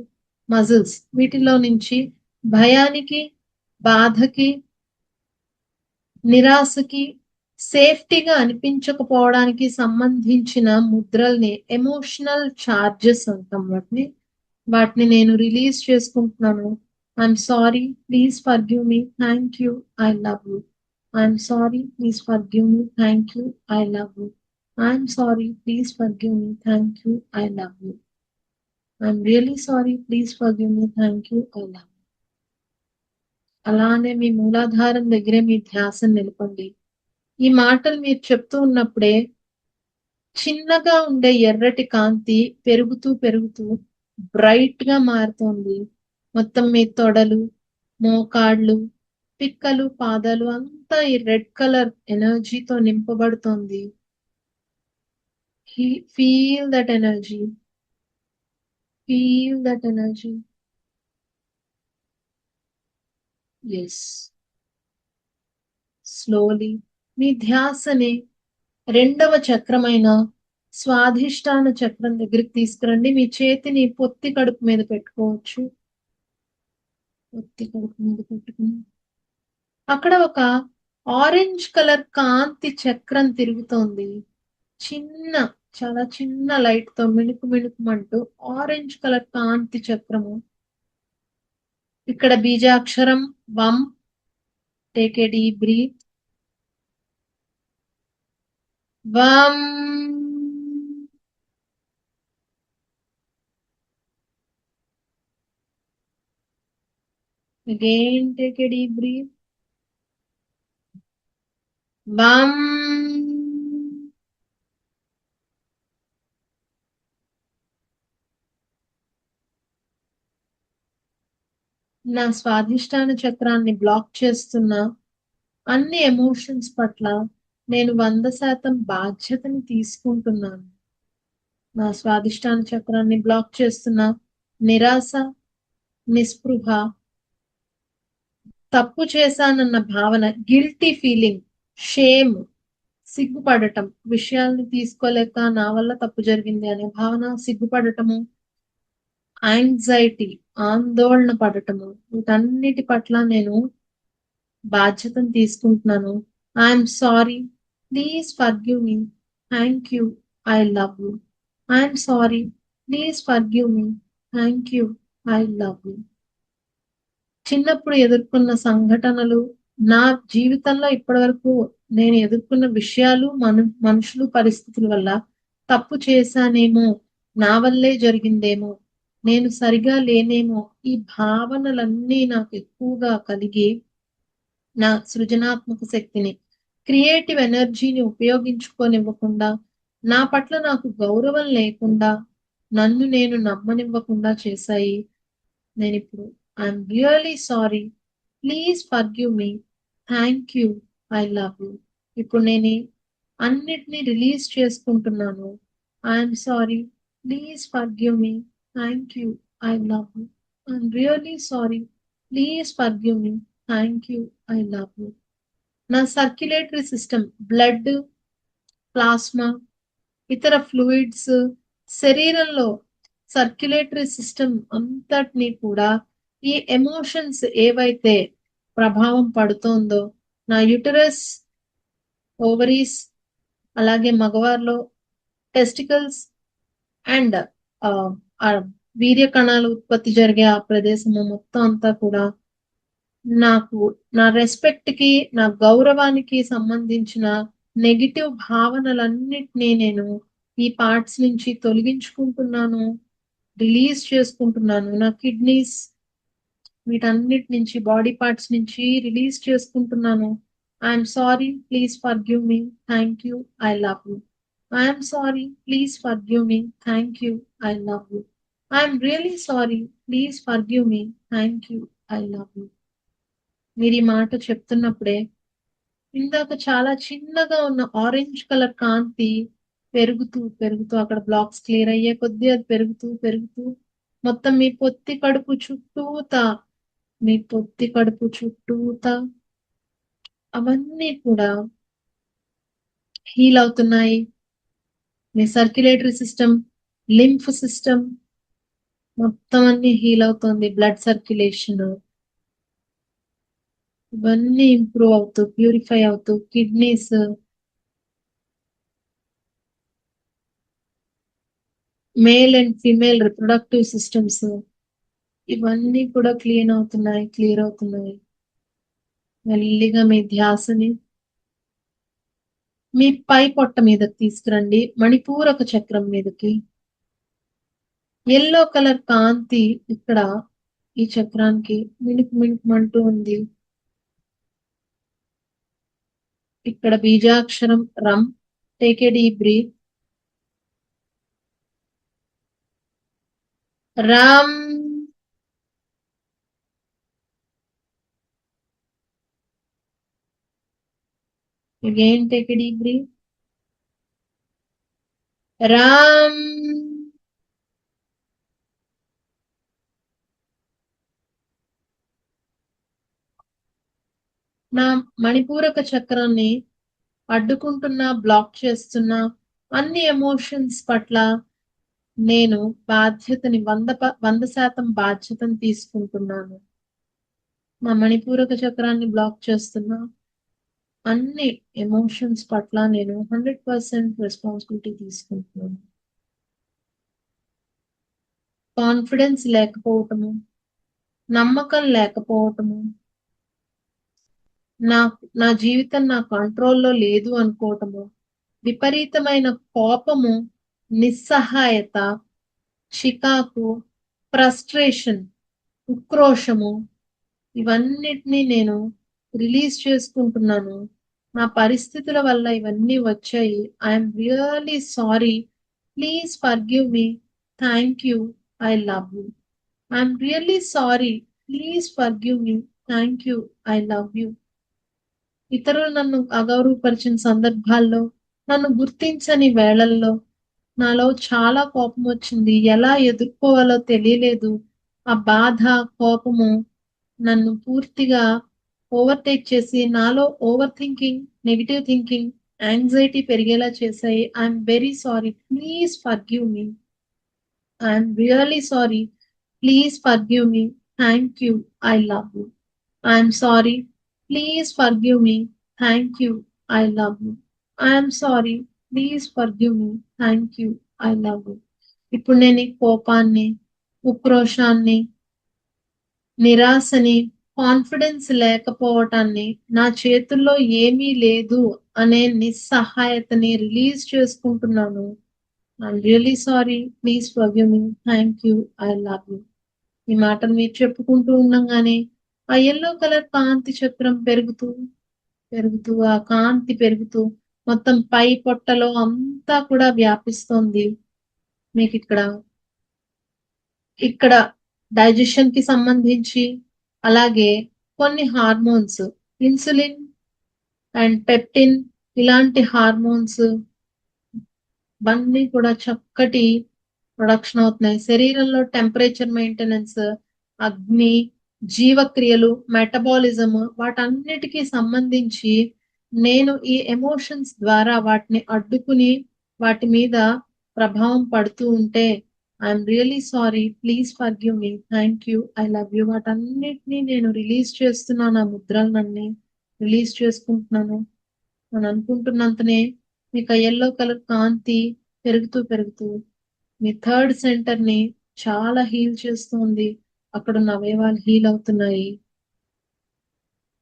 మజిల్స్ వీటిలో నుంచి భయానికి, బాధకి, నిరాశకి, సేఫ్టీగా అనిపించకపోవడానికి సంబంధించిన ముద్రల్ని, ఎమోషనల్ చార్జెస్ అంటాం వాటిని నేను రిలీజ్ చేసుకుంటున్నాను. I'm sorry, please forgive me, thank you, I love you. I'm sorry, please forgive me, thank you, I love you. I'm sorry, please forgive me, thank you, I love you. I'm really sorry, please forgive me, thank you, I love you. అలానే మీ మూలాధారం దగ్గరే మీ ధ్యాసను నిలపండి. ఈ మాటలు మీరు చెప్తూ ఉన్నప్పుడే చిన్నగా ఉండే ఎర్రటి కాంతి పెరుగుతూ పెరుగుతూ బ్రైట్ గా మారుతోంది. మొత్తం మీ తొడలు, మోకాళ్ళు, పిక్కలు, పాదాలు అంతా ఈ రెడ్ కలర్ ఎనర్జీతో నింపబడుతోంది. Feel that energy, feel that energy. Yes, slowly మీ ధ్యాసని రెండవ చక్రమైన స్వాధిష్టాన చక్రం దగ్గరికి తీసుకురండి. మీ చేతిని పొత్తి కడుపు మీద పెట్టుకోవచ్చు. పొత్తి కడుపు మీద పెట్టుకుని అక్కడ ఒక ఆరెంజ్ కలర్ కాంతి చక్రం తిరుగుతోంది. చిన్న, చాలా చిన్న లైట్ తో మిణుకు మిణుకుమంటూ ఆరెంజ్ కలర్ కాంతి చక్రము. ఇక్కడ బీజాక్షరం వం. Take a deep breath. వం. Again, take a deep breath. Bum. నా స్వాధిష్టాన చక్రాన్ని బ్లాక్ చేస్తున్న అన్ని ఎమోషన్స్ పట్ల నేను 100% బాధ్యతని తీసుకుంటున్నాను. నా స్వాధిష్టాన చక్రాన్ని బ్లాక్ చేస్తున్న నిరాశ, నిస్పృహ, తప్పు చేశానన్న భావన, గిల్టీ ఫీలింగ్, షేమ్, సిగ్గుపడటం, విషయాల్ని తీసుకోలేక నా వల్ల తప్పు జరిగింది అనే భావన, సిగ్గుపడటము, యాంగ్జైటీ, ఆందోళన పడటము, వీటన్నిటి పట్ల నేను బాధ్యతను తీసుకుంటున్నాను. I'm sorry, please forgive me, thank you, I love you. I'm sorry, please forgive me, thank you, I love you. చిన్నప్పుడు ఎదుర్కొన్న సంఘటనలు, నా జీవితంలో ఇప్పటి వరకు నేను ఎదుర్కొన్న విషయాలు, మనుషులు, పరిస్థితుల వల్ల తప్పు చేశానేమో, నా వల్లే జరిగిందేమో, నేను సరిగా లేనేమో, ఈ భావనలన్నీ నాకు ఎక్కువగా కలిగి నా సృజనాత్మక శక్తిని, క్రియేటివ్ ఎనర్జీని ఉపయోగించుకోనివ్వకుండా, నా పట్ల నాకు గౌరవం లేకుండా, నన్ను నేను నమ్మనివ్వకుండా చేశాయి. నేనిప్పుడు I'm really sorry, please forgive me, thank you, I love you. ఇప్పుడు నేను అన్నిటినీ రిలీజ్ చేసుకుంటున్నాను. I'm sorry, please forgive me, thank you, I love you. I'm really sorry, please forgive me, thank you, I love you. నా circulatory system, blood, plasma, ఇతర fluids, శరీరంలో circulatory system అంతటినీ కూడా ఈ ఎమోషన్స్ ఏవైతే ప్రభావం పడుతోందో, నా యుటరస్, ఓవరీస్, అలాగే మగవారిలో టెస్టికల్స్ అండ్ వీర్య కణాలు ఉత్పత్తి జరిగే ఆ ప్రదేశము మొత్తం అంతా కూడా నాకు నా రెస్పెక్ట్ కి నా గౌరవానికి సంబంధించిన నెగిటివ్ భావనలన్నిటినీ నేను ఈ పార్ట్స్ నుంచి తొలగించుకుంటున్నాను, రిలీజ్ చేసుకుంటున్నాను. నా కిడ్నీస్ వీటన్నిటి నుంచి బాడీ పార్ట్స్ నుంచి రిలీజ్ చేసుకుంటున్నాను. I'm sorry, please forgive me, thank you, I love you. I'm sorry, please forgive me, thank you, I love you. I'm really sorry, please forgive me, thank you, I love you. మీరు ఈ మాట చెప్తున్నప్పుడే ఇందాక చాలా చిన్నగా ఉన్న orange colour కాంతి పెరుగుతూ పెరుగుతూ అక్కడ బ్లాక్స్ క్లియర్ అయ్యే కొద్దీ అది పెరుగుతూ పెరుగుతూ మొత్తం మీ పొత్తి కడుపు చుట్టూతా అవన్నీ కూడా హీల్ అవుతున్నాయి. మీ సర్క్యులేటరీ సిస్టమ్, లింఫ్ సిస్టమ్ మొత్తం అన్ని హీల్ అవుతుంది. బ్లడ్ సర్క్యులేషన్ ఇవన్నీ ఇంప్రూవ్ అవుతూ ప్యూరిఫై అవుతూ kidneys, male and female reproductive systems ఇవన్నీ కూడా క్లియర్ అవుతున్నాయి. మెల్లిగా మీ ధ్యాసని మీ పై పొట్ట మీదకి తీసుకురండి, మణిపూరక చక్రం మీదకి. ఎల్లో కలర్ కాంతి ఇక్కడ ఈ చక్రానికి మిణుకు మిణుకుమంటూ ఉంది. ఇక్కడ బీజాక్షరం రమ్. Take a deep breath. రామ్. Again take a deep breath. రామ్. నా మణిపూరక చక్రాన్ని అడ్డుకుంటున్న, బ్లాక్ చేస్తున్న అన్ని ఎమోషన్స్ పట్ల నేను బాధ్యతని 100% బాధ్యతను తీసుకుంటున్నాను. నా మణిపూరక చక్రాన్ని బ్లాక్ చేస్తున్న అన్ని ఎమోషన్స్ పట్ల నేను 100% రెస్పాన్సిబిలిటీ తీసుకుంటున్నాను. కాన్ఫిడెన్స్ లేకపోవటము, నమ్మకం లేకపోవటము, నా జీవితం నా కంట్రోల్లో లేదు అనుకోవటము, విపరీతమైన కోపము, నిస్సహాయత, చికాకు, ఫ్రస్ట్రేషన్, ఉక్రోషము ఇవన్నిటినీ నేను రిలీజ్ చేసుకుంటున్నాను. నా పరిస్థితుల వల్ల ఇవన్నీ వచ్చాయి. I'm really sorry, please forgive me, thank you, I love you. I'm really sorry, please forgive me, thank you, I love you. ఇతరులు నన్ను అగౌరవపరిచిన సందర్భాల్లో, నన్ను గుర్తించని వేళల్లో నాలో చాలా కోపం వచ్చింది. ఎలా ఎదుర్కోవాలో తెలియలేదు. ఆ బాధ, కోపము నన్ను పూర్తిగా ఓవర్టేక్ చేసి నాలో over thinking, negative thinking, anxiety పెరిగేలా చేశాయి. I'm very sorry, please forgive me. I'm really sorry, please forgive me, thank you, I love you. I'm sorry, please forgive me, thank you, I love you. I'm sorry, please forgive me, thank you, I love you. ఇప్పుడు నేను ఈ కోపాన్ని, ఉక్రోషాన్ని, నిరాశని, confidence లేకపోవటాన్ని, నా చేతుల్లో ఏమీ లేదు అనే నిస్సహాయతని release చేసుకుంటున్నాను. I'm really sorry, please forgive me, thank you, I love you. ఈ మాటను మీరు చెప్పుకుంటూ ఉండంగానే ఆ ఎల్లో కలర్ కాంతి చక్రం పెరుగుతూ పెరుగుతూ ఆ కాంతి పెరుగుతూ మొత్తం పై పొట్టలో అంతా కూడా వ్యాపిస్తోంది. మీకు ఇక్కడ డైజెషన్ కి సంబంధించి అలాగే కొన్ని హార్మోన్స్, ఇన్సులిన్ అండ్ పెప్టిన్ ఇలాంటి హార్మోన్స్ ఇవన్నీ కూడా చక్కటి ప్రొడక్షన్ అవుతున్నాయి. శరీరంలో టెంపరేచర్ మెయింటెనెన్స్, అగ్ని, జీవక్రియలు, మెటబాలిజం వాటన్నిటికీ సంబంధించి నేను ఈ ఎమోషన్స్ ద్వారా వాటిని అడ్డుకుని వాటి మీద ప్రభావం పడుతూ ఉంటే I'm really sorry, please forgive me, thank you, I love you. వాటన్నిటినీ నేను రిలీజ్ చేస్తున్నాను. ఆ ముద్రలన్నీ రిలీజ్ చేసుకుంటున్నాను అని అనుకుంటున్నంతనే మీకు ఎల్లో కలర్ కాంతి పెరుగుతూ పెరుగుతూ మీ థర్డ్ సెంటర్ ని చాలా హీల్ చేస్తుంది. అక్కడున్న అవయవాలు హీల్ అవుతున్నాయి.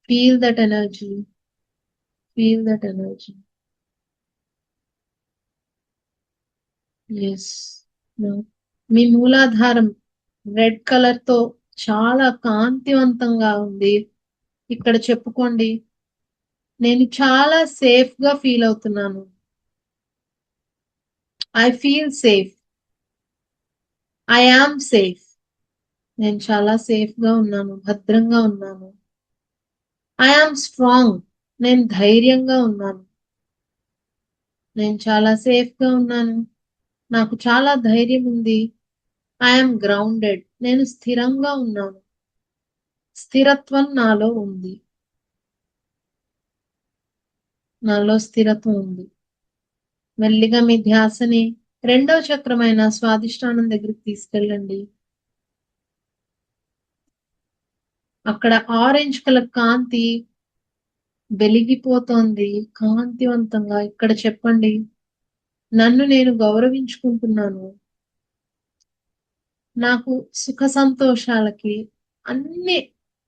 Feel that energy. Feel that energy. Yes. మీ మూలాధారం రెడ్ కలర్ తో చాలా కాంతివంతంగా ఉంది. ఇక్కడ చెప్పుకోండి, నేను చాలా సేఫ్ గా ఫీల్ అవుతున్నాను. I feel safe. I am safe. నేను చాలా సేఫ్ గా ఉన్నాను, భద్రంగా ఉన్నాను. I am strong. నేను ధైర్యంగా ఉన్నాను. నేను చాలా సేఫ్ గా ఉన్నాను. నాకు చాలా ధైర్యం ఉంది. I am grounded. నేను స్థిరంగా ఉన్నాను. స్థిరత్వం నాలో ఉంది. నాలో స్థిరత్వం ఉంది. మెల్లిగా మీ ధ్యాసని రెండవ చక్రమైన స్వాదిష్టానం దగ్గరికి తీసుకెళ్ళండి. అక్కడ ఆరెంజ్ కలర్ కాంతి వెలిగిపోతోంది కాంతివంతంగా. ఇక్కడ చెప్పండి, నన్ను నేను గౌరవించుకుంటున్నాను. నాకు సుఖ సంతోషాలకి అన్ని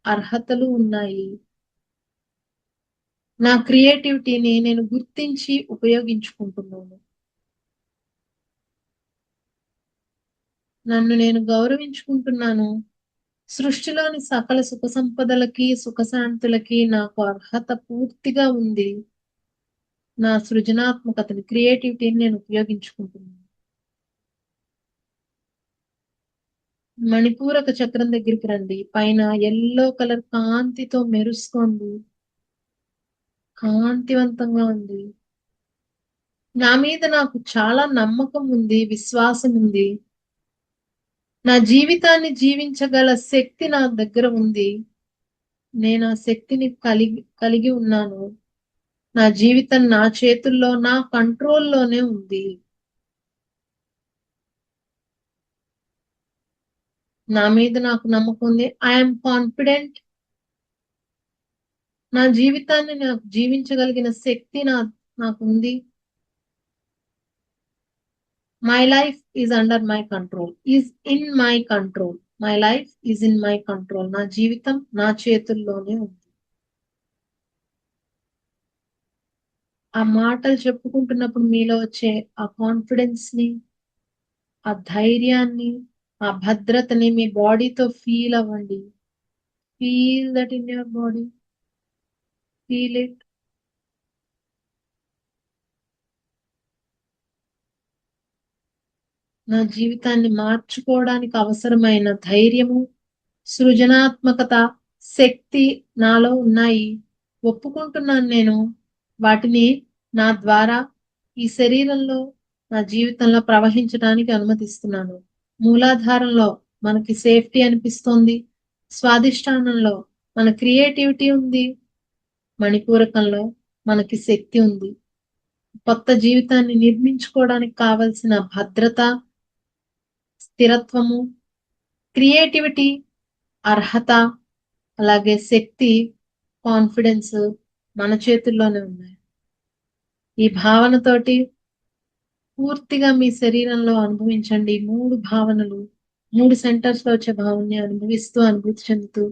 అర్హతలు ఉన్నాయి. నా క్రియేటివిటీని నేను గుర్తించి ఉపయోగించుకుంటున్నాను. నన్ను నేను గౌరవించుకుంటున్నాను. సృష్టిలోని సకల సుఖ సంపదలకి, సుఖశాంతులకి నాకు అర్హత పూర్తిగా ఉంది. నా సృజనాత్మకతని, క్రియేటివిటీని నేను ఉపయోగించుకుంటున్నాను. మణిపూరక చక్రం దగ్గరికి రండి. పైన ఎల్లో కలర్ కాంతితో మెరుస్తోంది. కాంతివంతంగా ఉంది. నా మీద నాకు చాలా నమ్మకం ఉంది, విశ్వాసం ఉంది. నా జీవితాన్ని జీవించగల శక్తి నా దగ్గర ఉంది. నేను ఆ శక్తిని కలిగి ఉన్నాను. నా జీవితం నా చేతుల్లో, నా కంట్రోల్లోనే ఉంది. నా మీద నాకు నమ్మకం ఉంది. I'm confident. నా జీవితాన్ని నాకు జీవించగలిగిన శక్తి నాకుంది. My life is under my control. Is in my control. My life is in my control. నా జీవితం నా చేతుల్లోనే ఉంది. ఆ మాటలు చెప్పుకుంటున్నప్పుడు మీలో వచ్చే ఆ కాన్ఫిడెన్స్ ని, ఆ ధైర్యాన్ని, ఆ భద్రతని మీ బాడీతో ఫీల్ అవ్వండి. Feel that in your body. Feel it. నా జీవితాన్ని మార్చుకోవడానికి అవసరమైన ధైర్యము, సృజనాత్మకత, శక్తి నాలో ఉన్నాయి. ఒప్పుకుంటున్నాను నేను. వాటిని నా ద్వారా ఈ శరీరంలో, నా జీవితంలో ప్రవహించడానికి అనుమతిస్తున్నాను. మూలాధారంలో మనకి సేఫ్టీ అనిపిస్తోంది. స్వాదిష్టానంలో మన క్రియేటివిటీ ఉంది. మణిపూరకంలో మనకి శక్తి ఉంది. కొత్త జీవితాన్ని నిర్మించుకోవడానికి కావలసిన భద్రత, స్థిరత్వము, క్రియేటివిటీ, అర్హత, అలాగే శక్తి, కాన్ఫిడెన్స్ మన చేతుల్లోనే ఉన్నాయి. ఈ భావనతోటి పూర్తిగా మీ శరీరంలో అనుభవించండి. 3 భావనలు, 3 సెంటర్స్ లో వచ్చే భావనని అనుభవిస్తూ, అనుభూతి చెందుతూ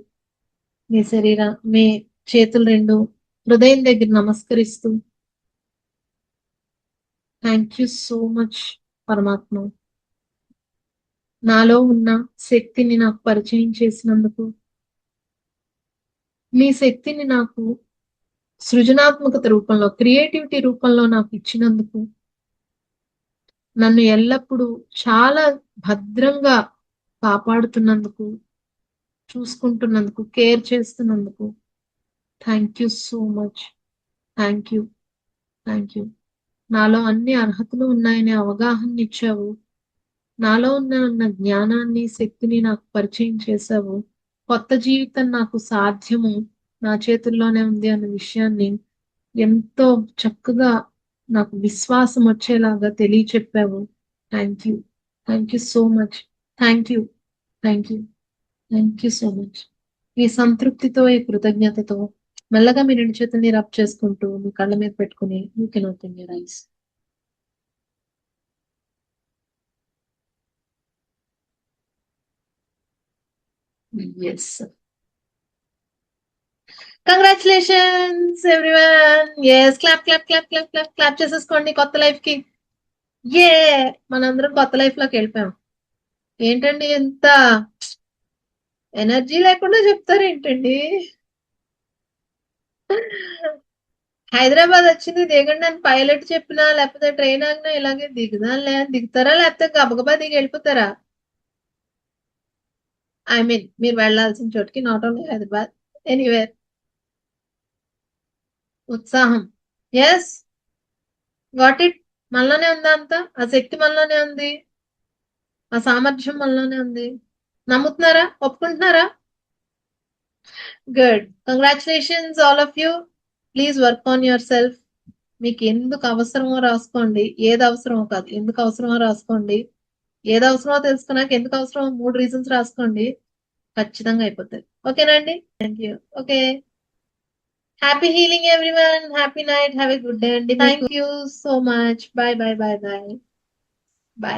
మీ చేతులు 2 హృదయం దగ్గర నమస్కరిస్తూ, థ్యాంక్ యూ సో మచ్ పరమాత్మ. నాలో ఉన్న శక్తిని నాకు పరిచయం చేసినందుకు, మీ శక్తిని నాకు సృజనాత్మకత రూపంలో, క్రియేటివిటీ రూపంలో నాకు ఇచ్చినందుకు, నన్ను ఎల్లప్పుడూ చాలా భద్రంగా కాపాడుతున్నందుకు, చూసుకుంటున్నందుకు, కేర్ చేస్తున్నందుకు thank you so much. Thank you. Thank you. నాలో అన్ని అర్హతలు ఉన్నాయనే అవగాహన ఇచ్చావు. నాలో ఉన్న జ్ఞానాన్ని, శక్తిని నాకు పరిచయం చేశావు. కొత్త జీవితం నాకు సాధ్యము, నా చేతుల్లోనే ఉంది అన్న విషయాన్ని ఎంతో చక్కగా నాకు విశ్వాసం వచ్చేలాగా తెలియచెప్పావు. Thank you. Thank you so much. Thank you. Thank you. Thank you so much. ఈ సంతృప్తితో, ఈ కృతజ్ఞతతో మెల్లగా మీ 2 చేతుల్ని రబ్ చేసుకుంటూ మీ కళ్ళ మీద పెట్టుకుని you can open your eyes. Yes. Congratulations everyone. Yes, clap clap clap clap clap clap చేసేసుకోండి కొత్త లైఫ్ కి. ఏ మనందరం కొత్త లైఫ్ లోకి వెళ్ళిపోయాం. ఏంటండి ఎంత ఎనర్జీ లేకుండా చెప్తారు ఏంటండి? హైదరాబాద్ వచ్చింది దిగండి అని పైలట్ చెప్పినా లేకపోతే ట్రైన్ ఆగినా ఇలాగే దిగుతారా లేకపోతే గబగబా దిగి వెళ్ళిపోతారా? ఐ మీన్ మీరు వెళ్ళాల్సిన చోటుకి, నాట్ ఓన్లీ హైదరాబాద్, ఎనీవేర్. ఉత్సాహం. Yes, got it. మనలోనే ఉందా అంతా? ఆ శక్తి మనలోనే ఉంది, ఆ సామర్థ్యం మనలోనే ఉంది. నమ్ముతున్నారా? ఒప్పుకుంటున్నారా? Good. Congratulations all of you. Please work on yourself. మీకు ఎందుకు అవసరమో రాసుకోండి, ఏది అవసరమో కాదు ఎందుకు అవసరమో రాసుకోండి. ఏది అవసరమో తెలుసుకున్నాక ఎందుకు అవసరమో 3 రీజన్స్ రాసుకోండి. ఖచ్చితంగా అయిపోతుంది. ఓకేనా అండి? Thank you. Okay. Happy healing everyone. Happy night. Have a good day అండి. Thank you so much. Bye bye bye bye bye.